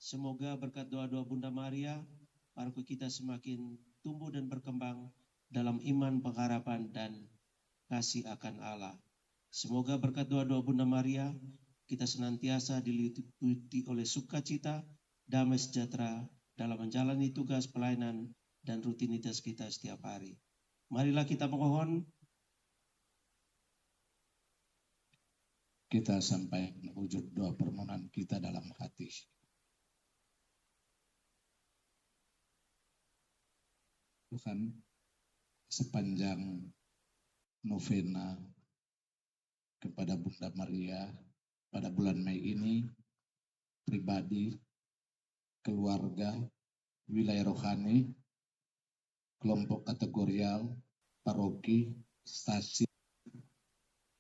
Semoga berkat doa-doa Bunda Maria, paroki kita semakin tumbuh dan berkembang dalam iman, pengharapan, dan kasih akan Allah. Semoga berkat doa-doa Bunda Maria, kita senantiasa diliputi oleh sukacita, damai sejahtera dalam menjalani tugas pelayanan dan rutinitas kita setiap hari. Marilah kita mohon, kita sampaikan wujud doa permohonan kita dalam hati. Tuhan, sepanjang novena kepada Bunda Maria pada bulan Mei ini, pribadi, keluarga, wilayah rohani, kelompok kategorial, paroki, stasiun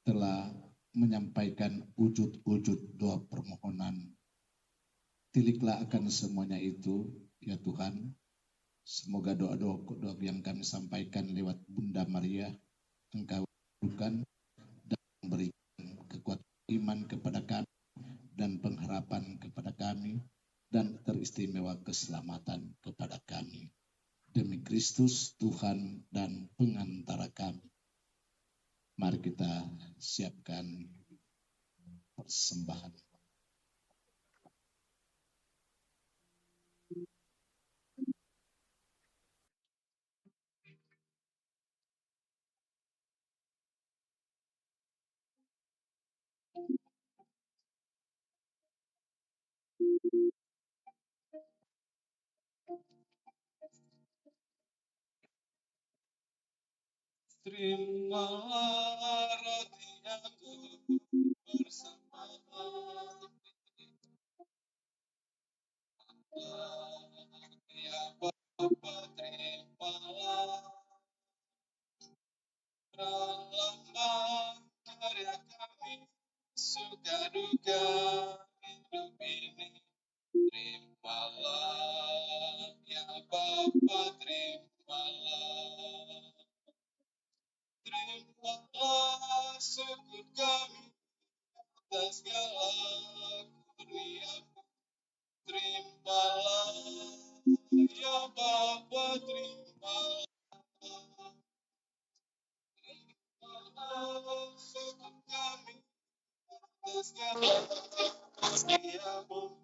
telah menyampaikan wujud-wujud doa permohonan. Tiliklah akan semuanya itu, ya Tuhan. Semoga doa-doa yang kami sampaikan lewat Bunda Maria, Engkau kabulkan dan memberikan kekuatan iman kepada kami dan pengharapan kepada kami dan teristimewa keselamatan kepada kami. Demi Kristus Tuhan dan pengantara kami. Mari kita siapkan persembahan. Terimalah roti aku bersama ya Bapa, terimalah dalam karya kami, suka duka hidup ini. Terimalah ya Bapa, terimalah. Terimalah syukur kami atas segala aku, terimalah. Ya Bapa, terimalah. Terimalah syukur kami atas segala setiamu.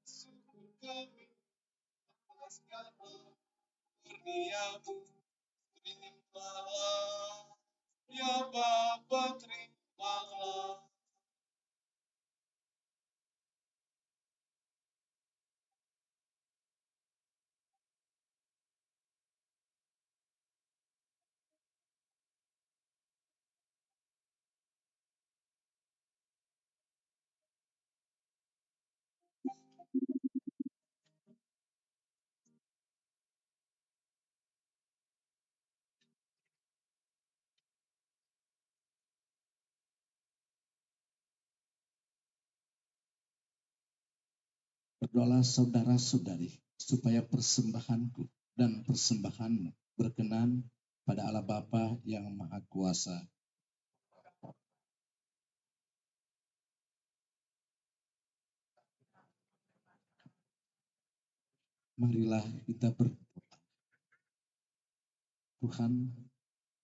Syukur kami atas segala kurniamu. Terimalah. Ya Bapa, terimalah. Berdoalah saudara-saudari, supaya persembahanku dan persembahanmu berkenan pada Allah Bapa yang Maha Kuasa. Marilah kita berdoa. Tuhan,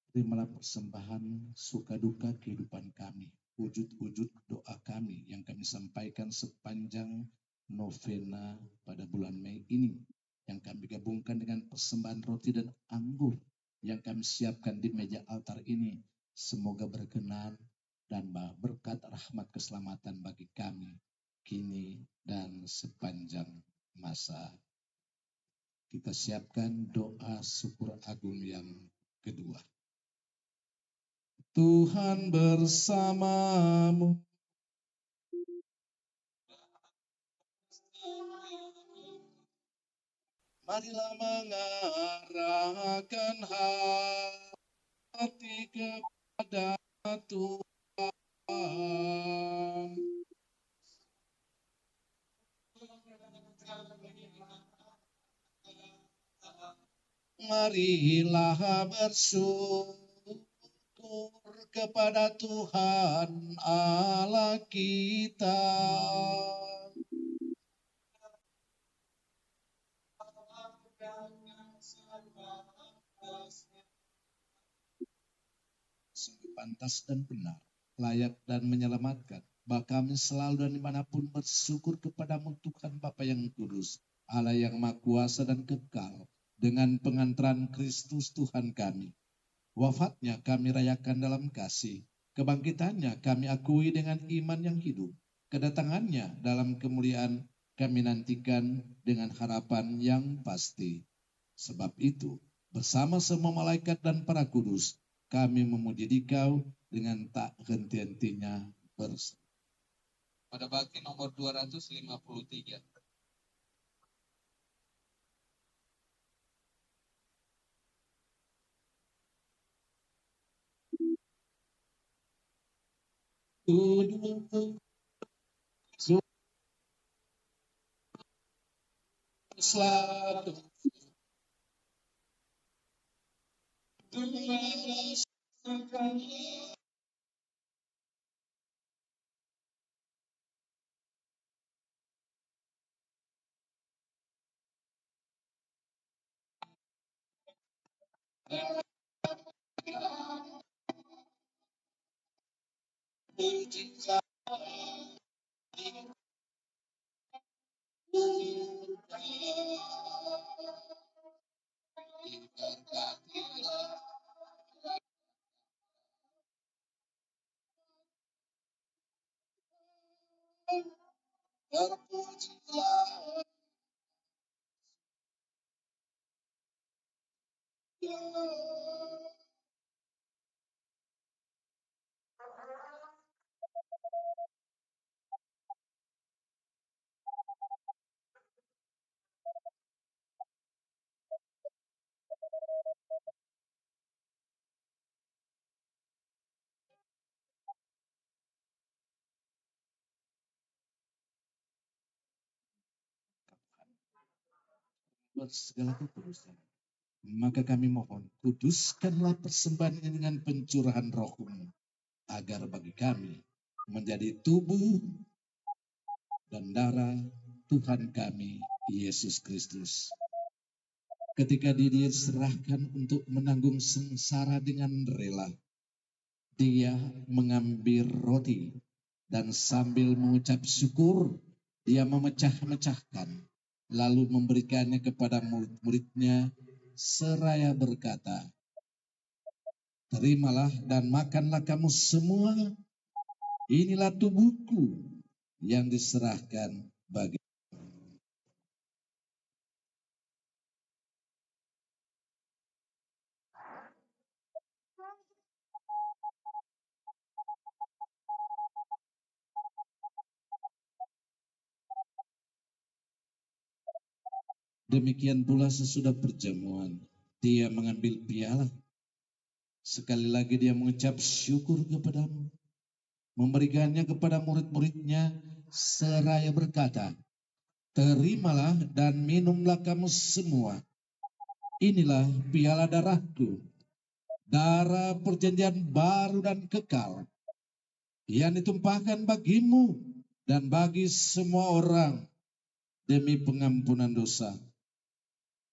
terimalah persembahan suka duka kehidupan kami, wujud-wujud doa kami yang kami sampaikan sepanjang novena pada bulan Mei ini, yang kami gabungkan dengan persembahan roti dan anggur yang kami siapkan di meja altar ini. Semoga berkenan dan berkat rahmat keselamatan bagi kami kini dan sepanjang masa. Kita siapkan doa syukur agung yang kedua. Tuhan bersamamu. Marilah mengarahkan hati kepada Tuhan. Marilah bersyukur kepada Tuhan Allah kita. Sungguh pantas dan benar, layak dan menyelamatkan, bahkan kami selalu dan dimanapun bersyukur kepadamu Tuhan Bapa yang kudus, Allah yang maha kuasa dan kekal, dengan pengantaran Kristus Tuhan kami. Wafatnya kami rayakan dalam kasih, kebangkitannya kami akui dengan iman yang hidup, kedatangannya dalam kemuliaan kami nantikan dengan harapan yang pasti. Sebab itu, bersama semua malaikat dan para kudus, kami memuji Dikau dengan tak henti-hentinya bersama. Pada bakti nomor 253. Selalu buat segala kekudusan. Maka kami mohon, kuduskanlah persembahan ini dengan pencurahan roh-Mu, agar bagi kami menjadi tubuh dan darah Tuhan kami, Yesus Kristus. Ketika dia diserahkan untuk menanggung sengsara dengan rela, dia mengambil roti dan sambil mengucap syukur, dia memecah-mecahkan, lalu memberikannya kepada murid-muridnya seraya berkata, "Terimalah dan makanlah kamu semua, inilah tubuhku yang diserahkan bagi." Demikian pula sesudah perjamuan, dia mengambil piala. Sekali lagi dia mengucap syukur kepadamu, memberikannya kepada murid-muridnya seraya berkata, "Terimalah dan minumlah kamu semua. Inilah piala darahku, darah perjanjian baru dan kekal, yang ditumpahkan bagimu dan bagi semua orang demi pengampunan dosa.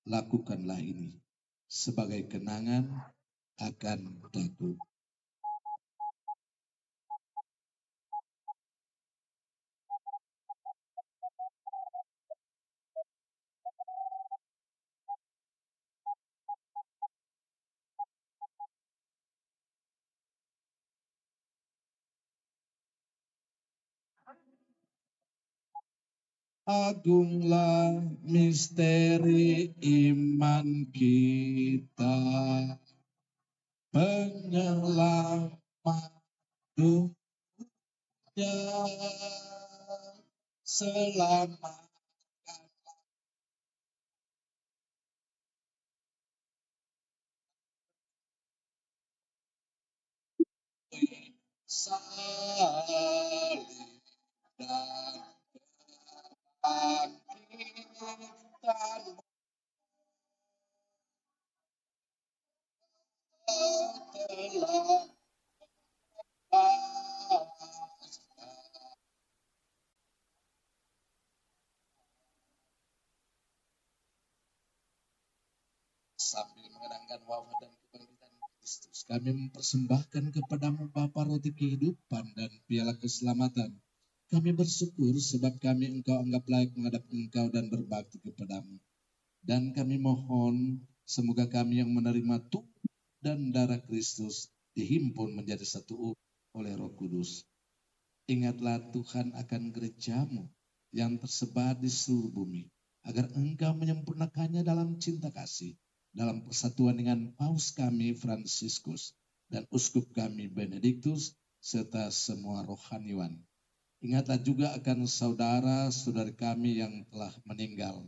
Lakukanlah ini sebagai kenangan akan aku." Agunglah misteri iman kita, penyelamat dunia, selamat salib dan bangkitan telah sambil mengenangkan wafat dan kebangkitan Kristus, kami mempersembahkan kepadamu Bapa roti kehidupan dan piala keselamatan. Kami bersyukur sebab kami Engkau anggap layak menghadap Engkau dan berbakti kepadamu. Dan kami mohon semoga kami yang menerima tubuh dan darah Kristus dihimpun menjadi satu oleh Roh Kudus. Ingatlah Tuhan akan gerejamu yang tersebar di seluruh bumi, agar Engkau menyempurnakannya dalam cinta kasih, dalam persatuan dengan Paus kami Fransiskus dan Uskup kami Benediktus, serta semua rohaniwan. Ingatlah juga akan saudara-saudari kami yang telah meninggal.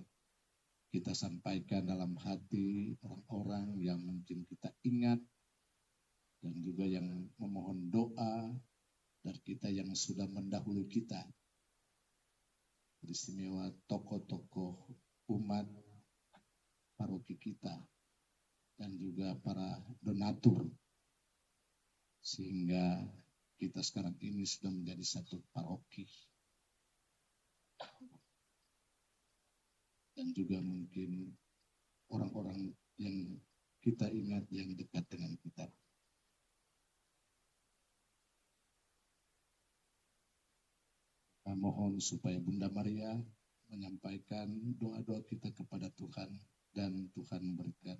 Kita sampaikan dalam hati orang-orang yang mungkin kita ingat, dan juga yang memohon doa dari kita yang sudah mendahului kita. Beristimewa tokoh-tokoh umat paroki kita dan juga para donatur, sehingga kita sekarang ini sudah menjadi satu paroki. Dan juga mungkin orang-orang yang kita ingat yang dekat dengan kita. Kita mohon supaya Bunda Maria menyampaikan doa-doa kita kepada Tuhan, dan Tuhan memberikan,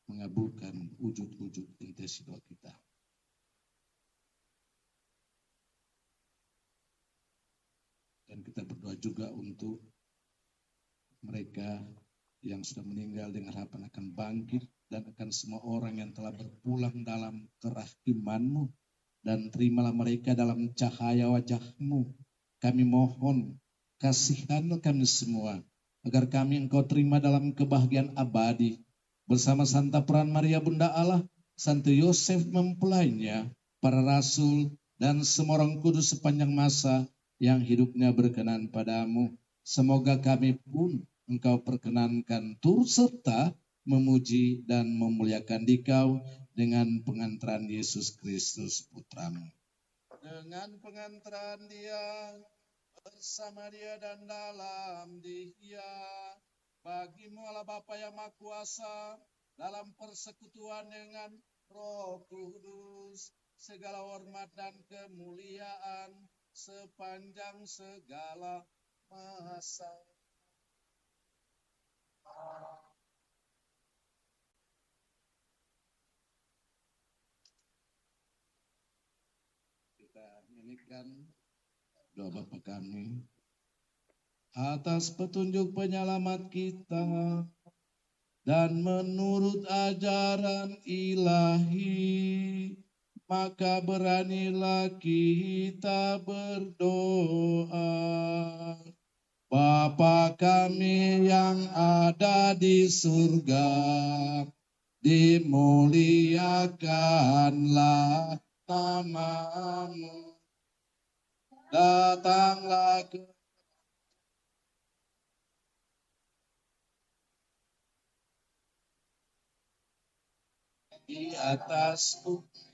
mengabulkan wujud-wujud intensi doa kita. Dan kita berdoa juga untuk mereka yang sudah meninggal dengan harapan akan bangkit, dan akan semua orang yang telah berpulang dalam kerah iman-Mu, dan terimalah mereka dalam cahaya wajah-Mu. Kami mohon kasihanlah kami semua, agar kami Engkau terima dalam kebahagiaan abadi, bersama Santa Peran Maria Bunda Allah, Santo Yosef mempelainya, para rasul, dan semua orang kudus sepanjang masa yang hidupnya berkenan padamu. Semoga kami pun Engkau perkenankan turut serta memuji dan memuliakan Dikau dengan pengantaran Yesus Kristus Putramu. Dengan pengantaran Dia, bersama Dia dan dalam Dia, bagimu Allah Bapa yang Maha Kuasa, dalam persekutuan dengan Roh Kudus, segala hormat dan kemuliaan sepanjang segala masa. Kita nyanyikan doa Bapa kami. Atas petunjuk penyelamat kita dan menurut ajaran ilahi, maka beranilah kita berdoa. Bapa kami yang ada di surga, dimuliakanlah nama-Mu. Datanglah di atas bukit.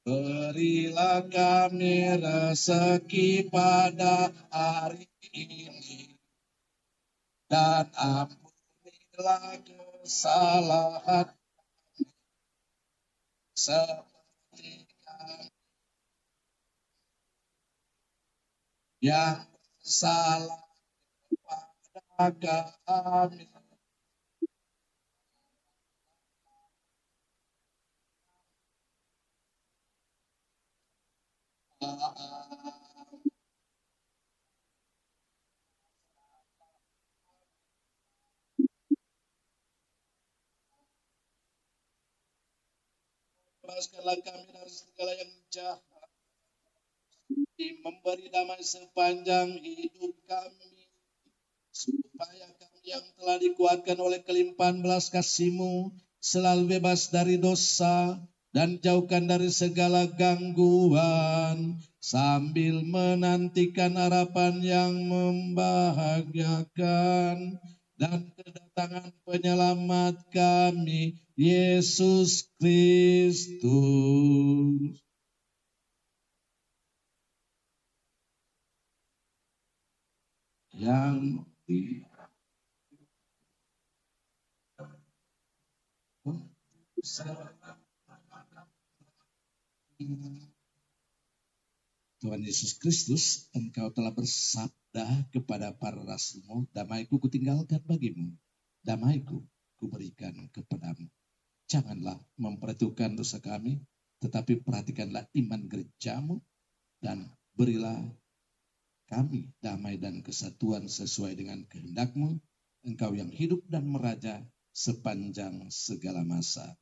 Berilah kami rezeki pada hari ini, dan ampunilah kesalahan seperti kami yang salah kepada kami. Bebaskanlah kami dari segala yang jahat, memberi damai sepanjang hidup kami, supaya kami yang telah dikuatkan oleh kelimpahan belas kasih-Mu selalu bebas dari dosa dan jauhkan dari segala gangguan, sambil menantikan harapan yang membahagiakan dan kedatangan penyelamat kami, Yesus Kristus. Yang Tuhan Yesus Kristus, Engkau telah bersabda kepada para rasul-Mu, damai-Ku kutinggalkan bagimu, damai-Ku kuberikan kepadamu. Janganlah memperhitungkan dosa kami, tetapi perhatikanlah iman gereja-Mu, dan berilah kami damai dan kesatuan sesuai dengan kehendak-Mu, Engkau yang hidup dan meraja sepanjang segala masa.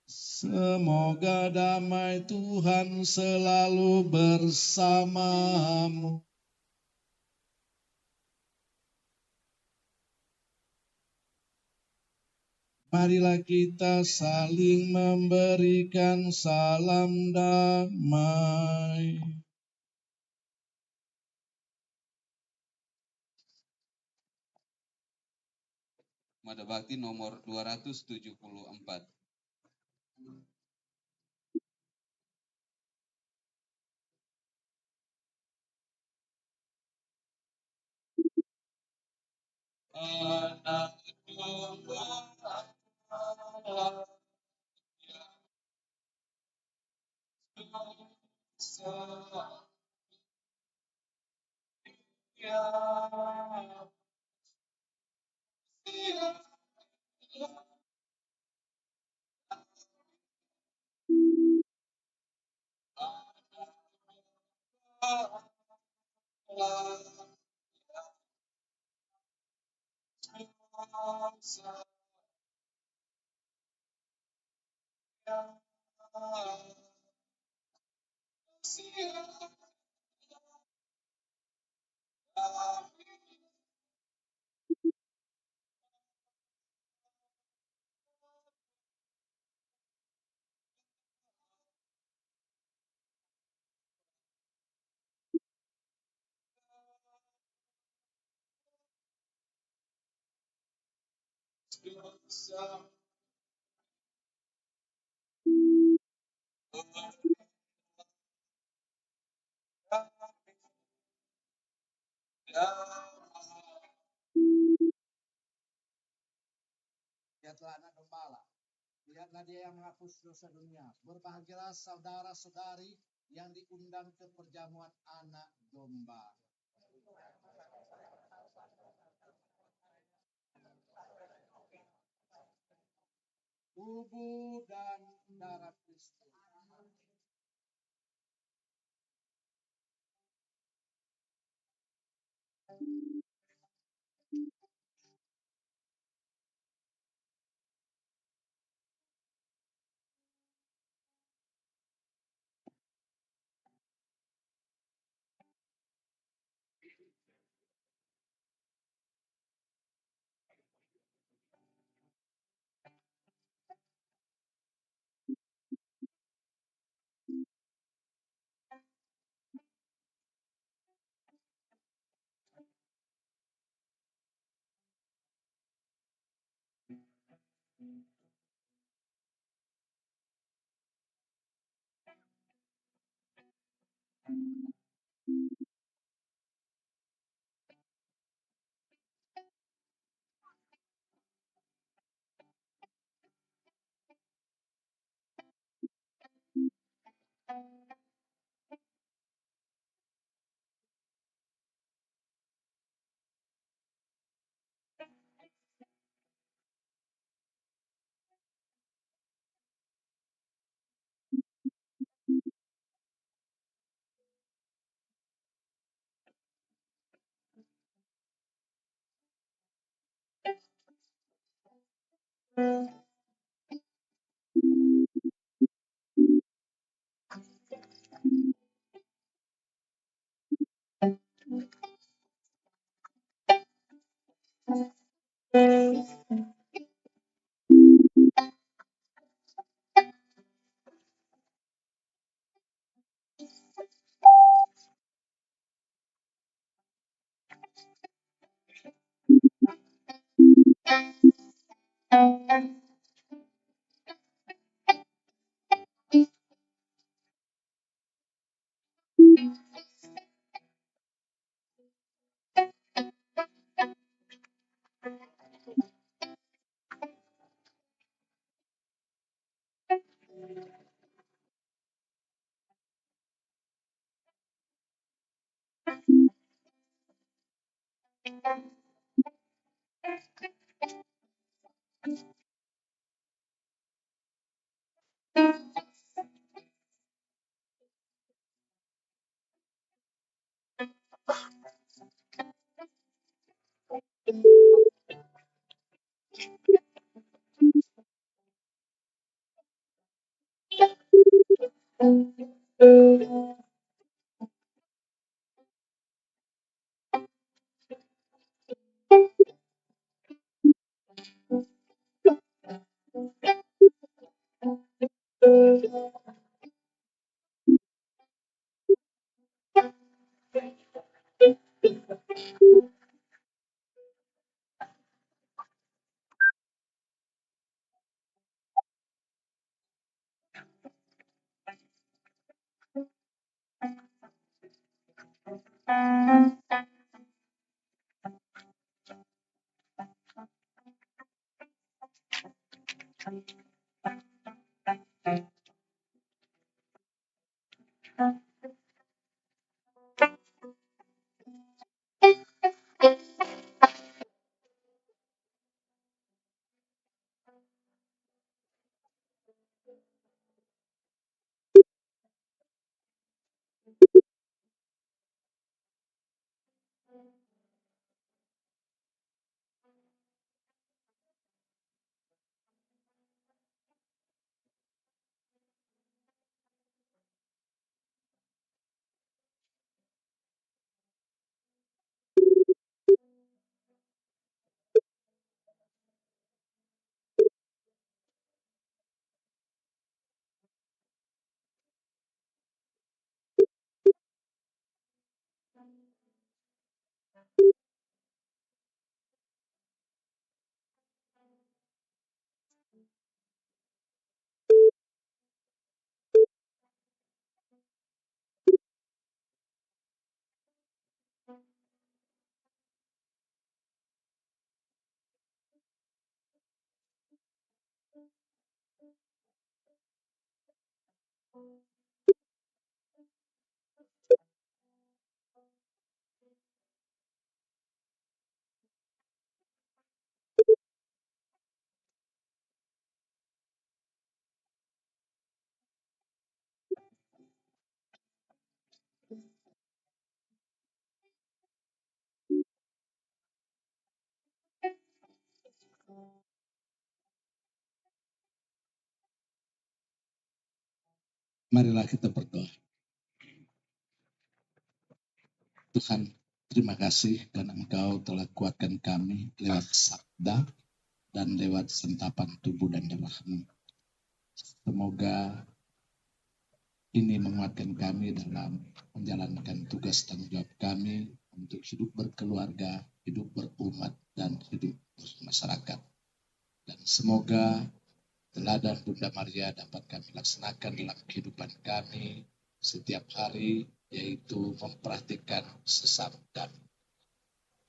Semoga damai Tuhan selalu bersamamu. Marilah kita saling memberikan salam damai. Mada Bakti nomor 274. Anak domba Allah Lihatlah anak gembala. Lihatlah dia yang menghapus dosa dunia. Berbahagialah saudara-saudari yang diundang ke perjamuan anak domba. Tubuh dan darah Kristus. Marilah kita berdoa. Tuhan, terima kasih karena Engkau telah kuatkan kami lewat sabda dan lewat santapan tubuh dan darah-Mu. Semoga ini menguatkan kami dalam menjalankan tugas tanggung jawab kami untuk hidup berkeluarga, hidup berumat, dan hidup bermasyarakat. Dan semoga teladan Bunda Maria dapat kami laksanakan dalam kehidupan kami setiap hari, yaitu memperhatikan sesama kami.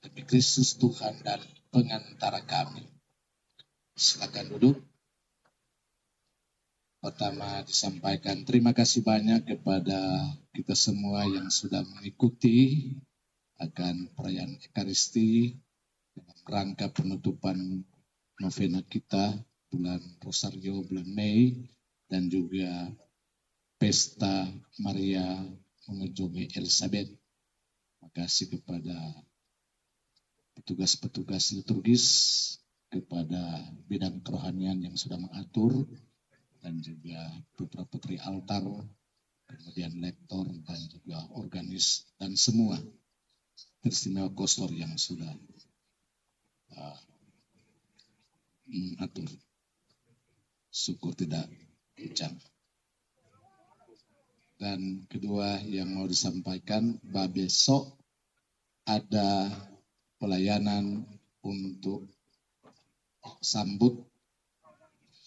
Demi Kristus Tuhan dan pengantara kami. Silakan duduk. Pertama disampaikan terima kasih banyak kepada kita semua yang sudah mengikuti akan perayaan Ekaristi dalam rangka penutupan novena kita bulan Rosario bulan Mei dan juga Pesta Maria mengunjungi Elizabeth. Terima kasih kepada petugas-petugas liturgis, kepada bidang kerohanian yang sudah mengatur, dan juga putra putri altar, kemudian lektor dan juga organis dan semua teristimewa kostor yang sudah mengatur. Syukur tidak kencang. Dan kedua yang mau disampaikan, bahwa besok ada pelayanan untuk sambut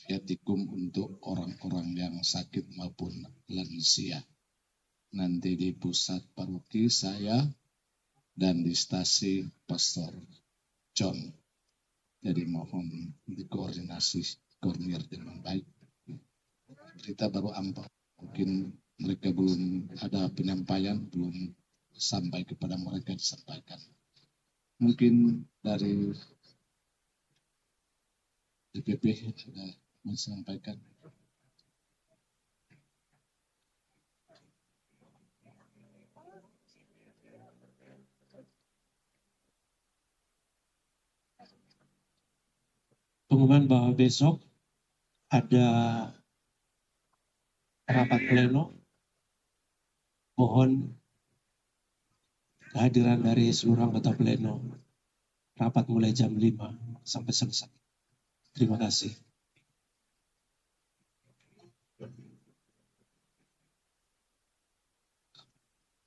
viatikum untuk orang-orang yang sakit maupun lansia. Nanti di pusat paroki saya dan di stasi Pastor John. Jadi mohon koordinir dengan baik. Berita baru ampas, mungkin mereka belum ada penyampaian, belum sampai kepada mereka disampaikan. Mungkin dari DPP ada menyampaikan. Pengumuman bahwa besok ada rapat pleno. Mohon kehadiran dari seluruh anggota pleno. Rapat mulai jam 5 sampai selesai. Terima kasih.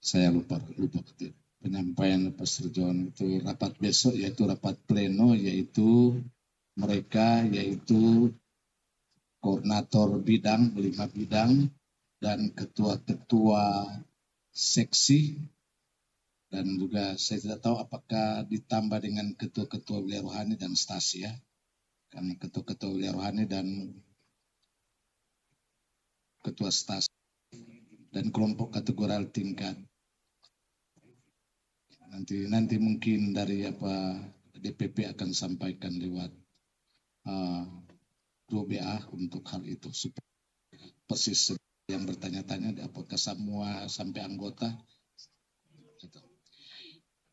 Saya lupa ketik. Penyampaian Pastor John itu rapat besok yaitu rapat pleno, yaitu mereka yaitu koordinator bidang 5 bidang dan ketua-ketua seksi, dan juga saya tidak tahu apakah ditambah dengan ketua-ketua wilayah rohani dan stasi ya, karena ketua-ketua wilayah rohani dan ketua stasi dan kelompok kategorial tingkat. Nanti mungkin dari DPP akan sampaikan lewat WA untuk hal itu supaya persis yang bertanya-tanya apakah semua sampai anggota.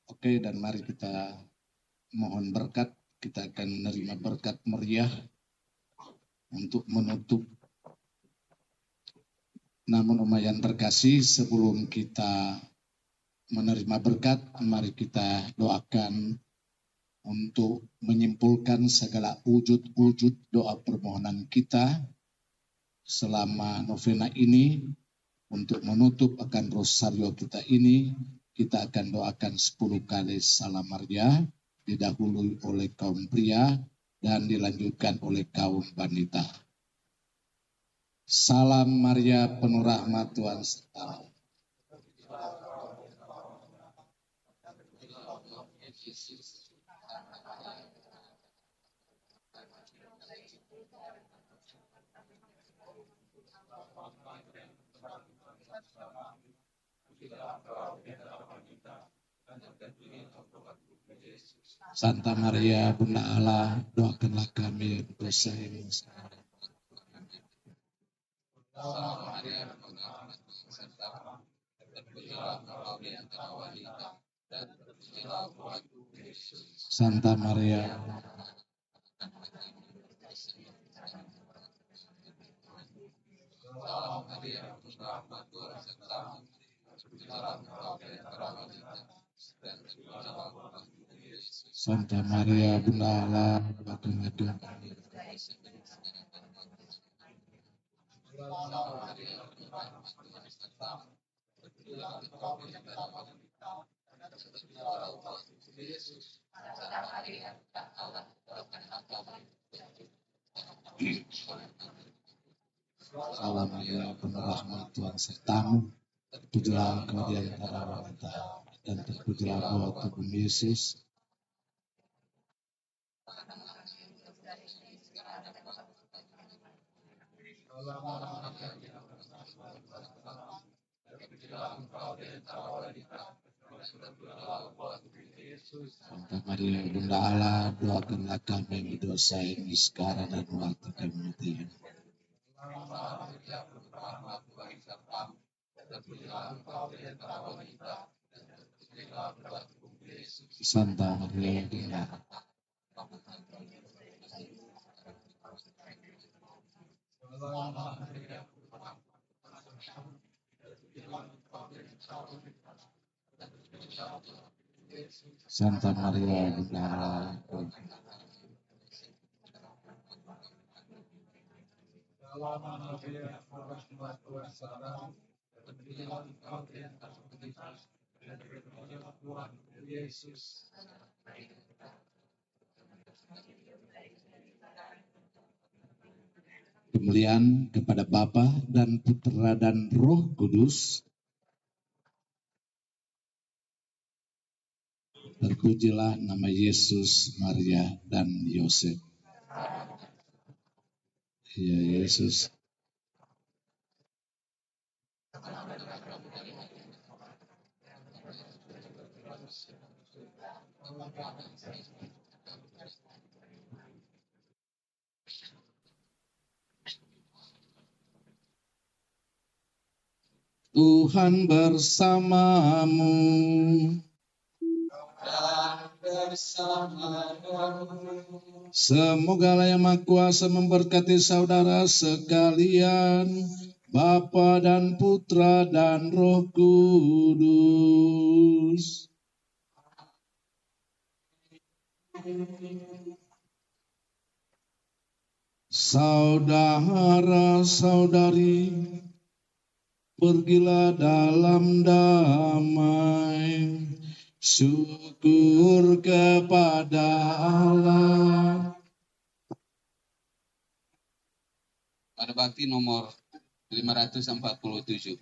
Oke, dan mari kita mohon berkat. Kita akan menerima berkat meriah untuk menutup. Namun lumayan terkasih, sebelum kita menerima berkat, mari kita doakan untuk menyimpulkan segala wujud-wujud doa permohonan kita selama novena ini. Untuk menutup akan rosario kita ini, kita akan doakan 10 kali salam Maria, didahului oleh kaum pria dan dilanjutkan oleh kaum wanita. Salam Maria penuh rahmat Tuhan sertamu. Santa Maria Bunda Allah, doakanlah kami dosa ini. Santa Maria, Santa Maria Bunda Allah, doakanlah kami. Salam Maria, penuh rahmat Tuhan sertamu. Terpujilah engkau di antara wanita, dan terpujilah buah tubuh Yesus. Santa Maria Bunda Allah, doakanlah kami yang berdosa ini sekarang dan waktu kami mati. Santa Maria Bunda Santa Maria Bunda Allah, kemuliaan kepada Bapa dan Putra dan Roh Kudus. Terpujilah nama Yesus, Maria, dan Yosef. Ya Yesus. Tuhan bersamamu. Semoga Allah yang Maha Kuasa memberkati saudara sekalian, Bapa dan Putra dan Roh Kudus. Saudara-saudari, pergilah dalam damai. Syukur kepada Allah. Pada bakti nomor 547.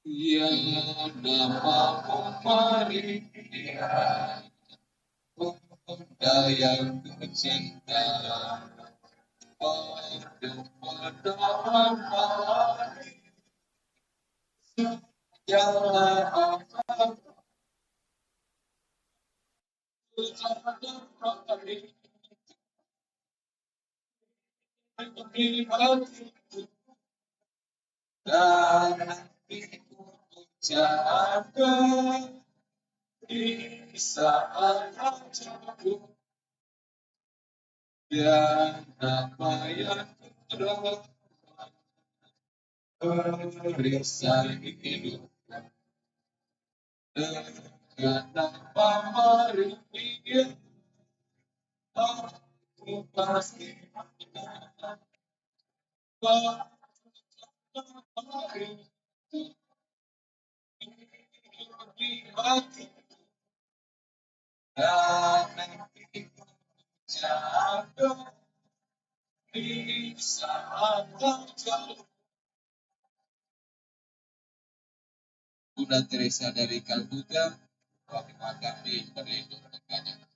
Ya Bapa mari Bunda yang tercinta, dan jaga di saat aku dan apa yang periksa hidup dengan apa mari aku pasti dan jaga di saat terjauh. Bunda Teresa dari Kalkuta, doakan kami berlindung dengannya.